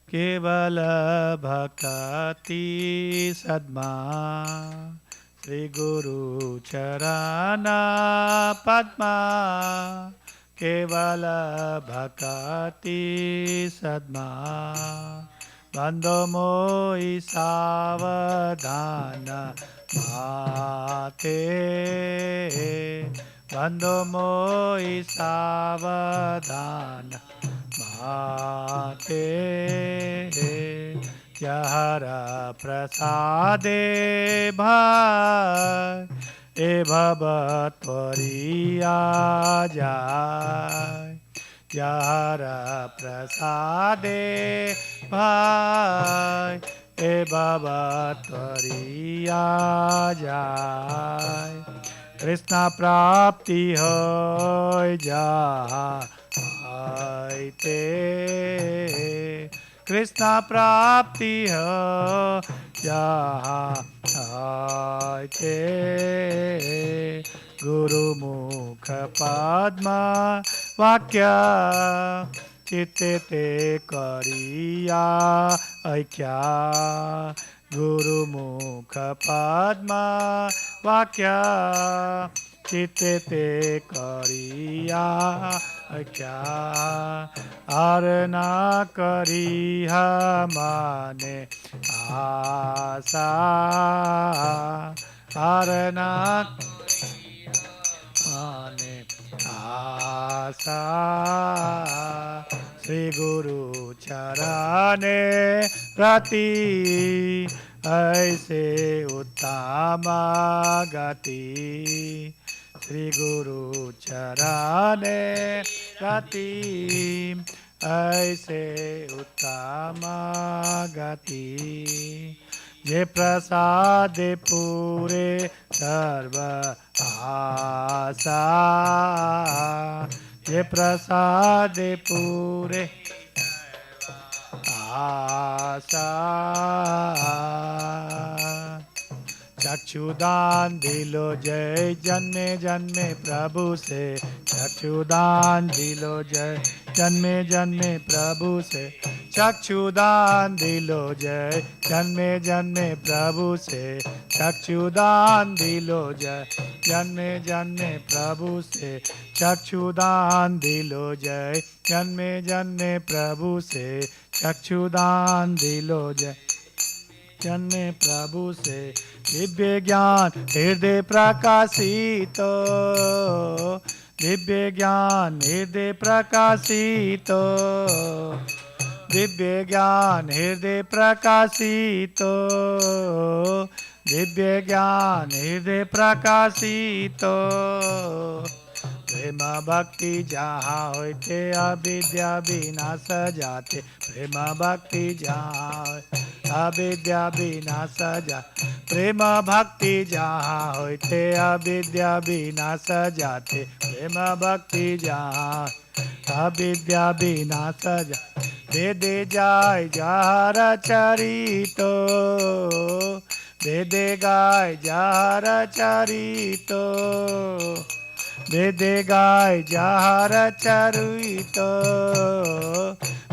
Kevala Bhakati Sadma Sri Guru Charana Padma Kevala Bhakati Sadma Bando Moi Savadhana Mate Bando Moi Savadhana Mate Yahara Prasade Bhai E Bhavatwariya Jai Yahara Prasade Bhai E Bhavatwariya Jai Krishna Prapti Hoy Jai Te Krishna Prapti Hoy Jai Te Guru Mukha Padma Vakya Chitte Te Kariya Aikya Guru Mukha Padma Vakya Chitte Te Kariya Aikya Arna Kariha Mane Asa Arna Mane Asa Sri Guru Charane Rati Aise Uttama Gati Sri Guru Charane Rati Aise Uttama Gati Je prasade pure sarva asa Je prasade pure asa चक्षुदान दिलो जय जन्मे जन्मे प्रभु से चक्षुदान दिलो जय जन्मे जन्मे प्रभु से चक्षुदान दिलो जय जन्मे जन्मे प्रभु से चक्षुदान दिलो जय जन्मे जन्मे प्रभु से चक्षुदान दिलो जय जन्मे जन्मे प्रभु से चक्षुदान दिलो जय जन्मे प्रभु से दिव्य ज्ञान हृदय प्रकाशित दिव्य ज्ञान हृदय प्रकाशित दिव्य ज्ञान हृदय प्रकाशित दिव्य ज्ञान हृदय प्रकाशित प्रेम भक्ति जहाँ होते अविद्या विनाश जाते प्रेम भक्ति जहाँ अविद्या विनाश जा प्रेम भक्ति जहाँ होते अविद्या विनाश जाते प्रेम भक्ति जहाँ अविद्या विनाश जा वेदे जाय जहार चरितो वेदे गाय जहार चरितो वेदे गाय जहार चरितो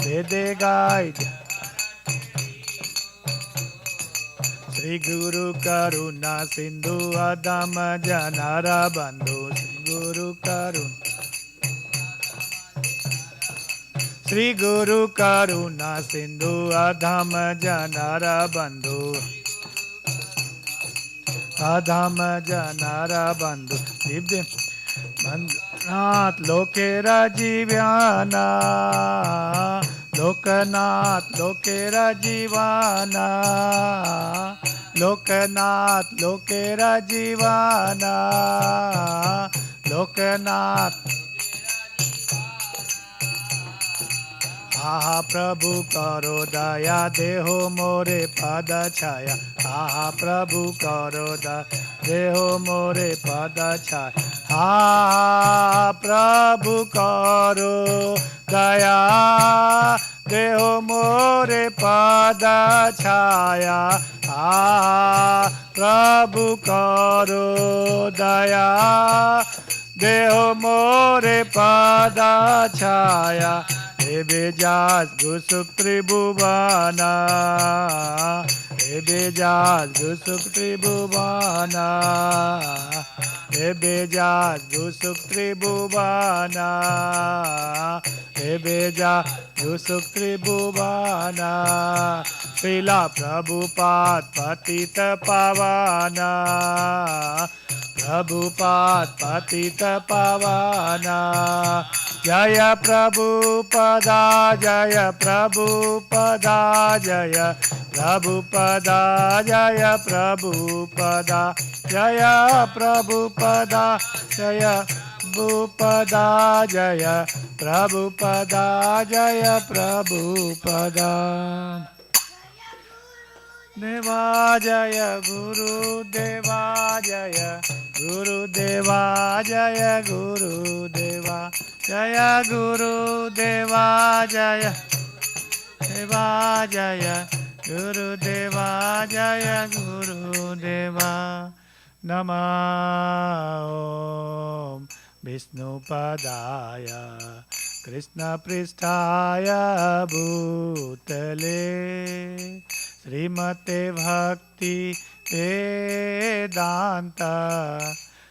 वेदे गाय श्री गुरु करुणा सिंधु अदम जनर बंधु श्री गुरु करुणा श्री गुरु करुणा सिंधु अधम जनर बंधु अधम जनर बंधु दिव्य नाथ लोकेर जीव्याना लोकनाथ लोकेर जीवाना लोकनाथ लोकेर जीवाना लोकनाथ आहा प्रभु करो दया देहो मोरे पद छाया आहा प्रभु करो दया देहो मोरे पद छाया आहा प्रभु करो दया देहो मोरे पद छाया आहा प्रभु करो दया देहो मोरे पद छाया हे Ebejas Gusuk Tribhuvana, Ebejas Gusuk Tribhuvana, Ebejas Gusuk Tribhuvana, Ebejas Gusuk Tribhuvana, Srila Prabhupada Patita Pavana, Prabhupada Patita Pavana, Jaya Prabhupada, Jaya Prabhupada, Jaya Prabhupada, Jaya Prabhupada, Jaya Prabhupada, Jaya Prabhupada, Jaya Prabhupada, Jaya Prabhupada. Deva Jaya Guru Deva Jaya Guru Deva Jaya Guru Deva Jaya Guru Deva Jaya Deva Jaya Guru Deva Jaya Guru Deva Nama Om Vishnu Padaya Krishna Pristhaya Bhutale Srimate Bhakti Vedanta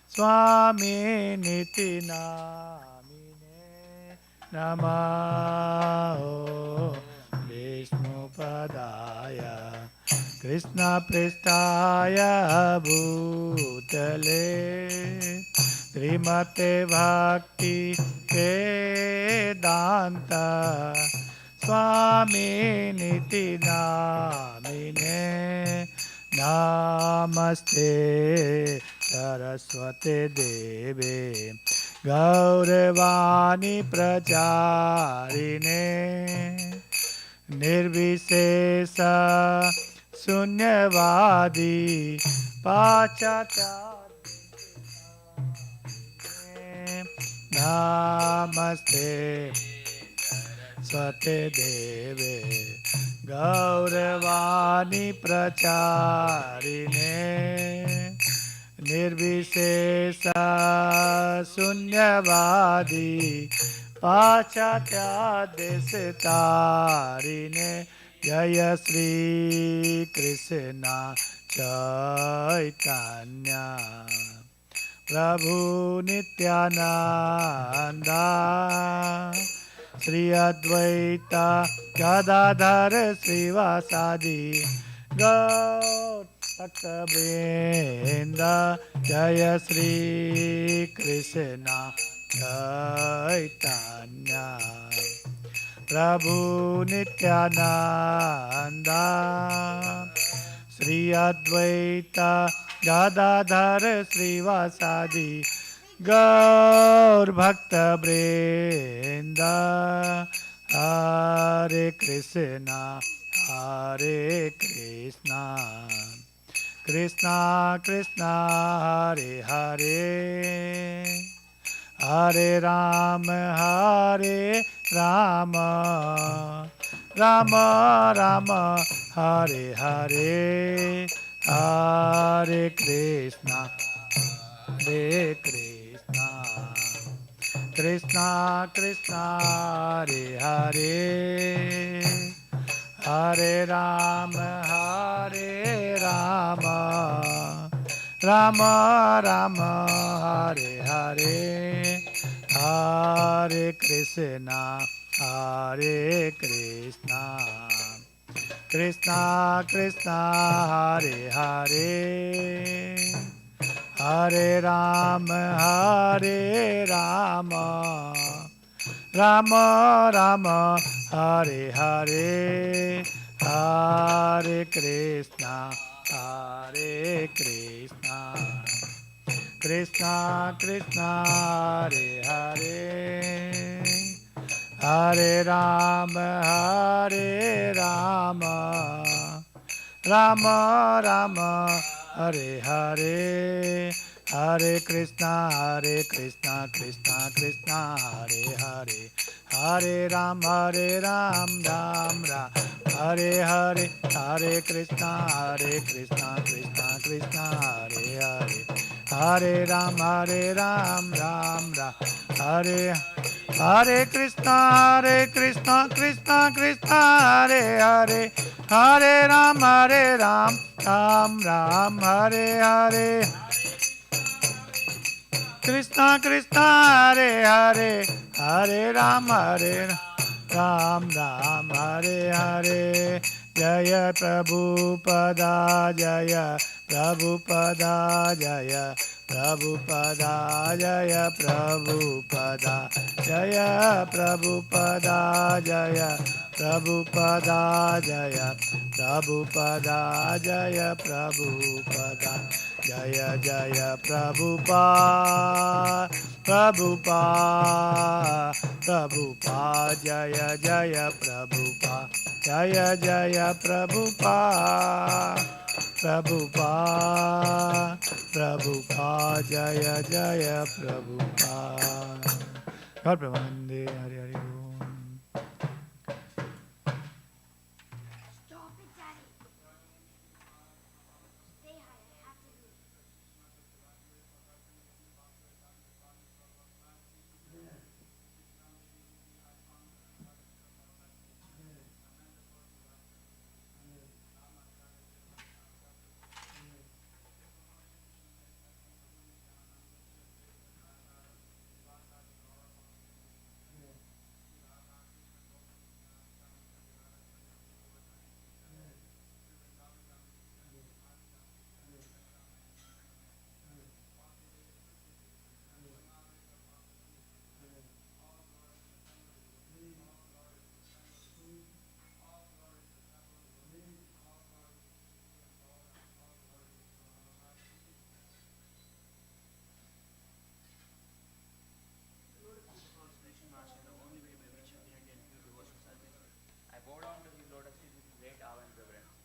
Swami Niti Namine Namo Vishnu Padaya Krishna Pristaya Bhutale Srimate Bhakti Vedanta Swami Niti Namine Namaste Saraswate Deve Gauravani Pracharine Nirvisesa Sunyavadi Pachacharine Namaste Swate Deve Gauravani Pracharine Nirvisesa Sunyavadi Pachacya Desitarine Jaya Sri Krishna Chaitanya Prabhu Nityananda Sri Advaita Gadadhar Srivasadi Gaur Bhakta Vrinda Jaya Sri Krishna Chaitanya Prabhu Nityananda Sri Advaita Gadadhar Srivasadi Gaur Bhakta Vrinda Hare Krishna Hare Krishna Krishna Krishna Hare Hare Hare Rama Hare Rama Rama Rama Hare Hare Hare Krishna Hare Krishna Krishna Krishna Hare Hare Hare Rama Hare Rama Rama Rama Hare Hare Hare Krishna Hare Krishna Krishna Krishna Hare Hare Hare Rama Hare Rama Rama Rama Hare Hare Hare Krishna Hare Krishna Krishna Krishna Hare Hare Hare Rama Hare Rama Rama Rama Hare Hare Hare Krishna Krishna Krishna Hare Hare Hare Ram Ram Ram Hare Hare Hare Krishna Krishna Krishna Hare Hare Hare Ram, Ram Ram, Hare Hare Krishna, Krishna Krishna, Hare Hare, Hare Ram, Ram Ram, Hare Hare. Krishna Krishna, Hare Hare, Hare Ram, Ram Ram, Hare Hare. Jaya Prabhupada, Jaya Prabhupada, Jaya Prabhupada, Jaya Prabhupada, Jaya Prabhupada, Jaya Prabhupada, Jaya Prabhupada, Jaya Prabhupada. Jaya Jaya Prabhupada, Prabhupada, Prabhupada, Jaya Jaya Prabhupada, Jaya Jaya Prabhupada, Prabhupada, Prabhupada, Jaya Jaya Prabhupada. God Premanande, Hari Hari Om. I bow down to his lotus feet with great awe and reverence.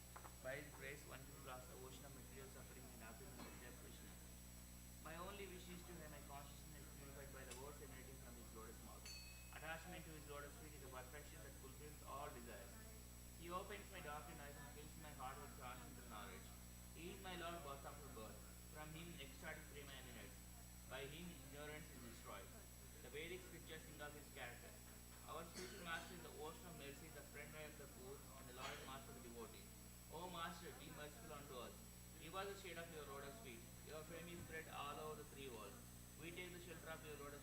By his grace, one can cross the ocean of material suffering and happiness and of Krishna. My only wish is to have my consciousness purified by the words emanating from his lotus mouth. Attachment to his lotus feet is a perfection that fulfills all desires. He opens my darkened eyes and fills my heart with transcendental knowledge. He is my Lord birth after birth. From him ecstatic prema emanates. By him ignorance is destroyed. The Vedic scriptures sing of his character. Our spiritual master is the ocean of mercy, the friend of the poor, and the loyal master of the devotee. O Master, be merciful unto us. Give us the shade of your lotus feet. Your fame is spread all over the three worlds. We take the shelter of your lotus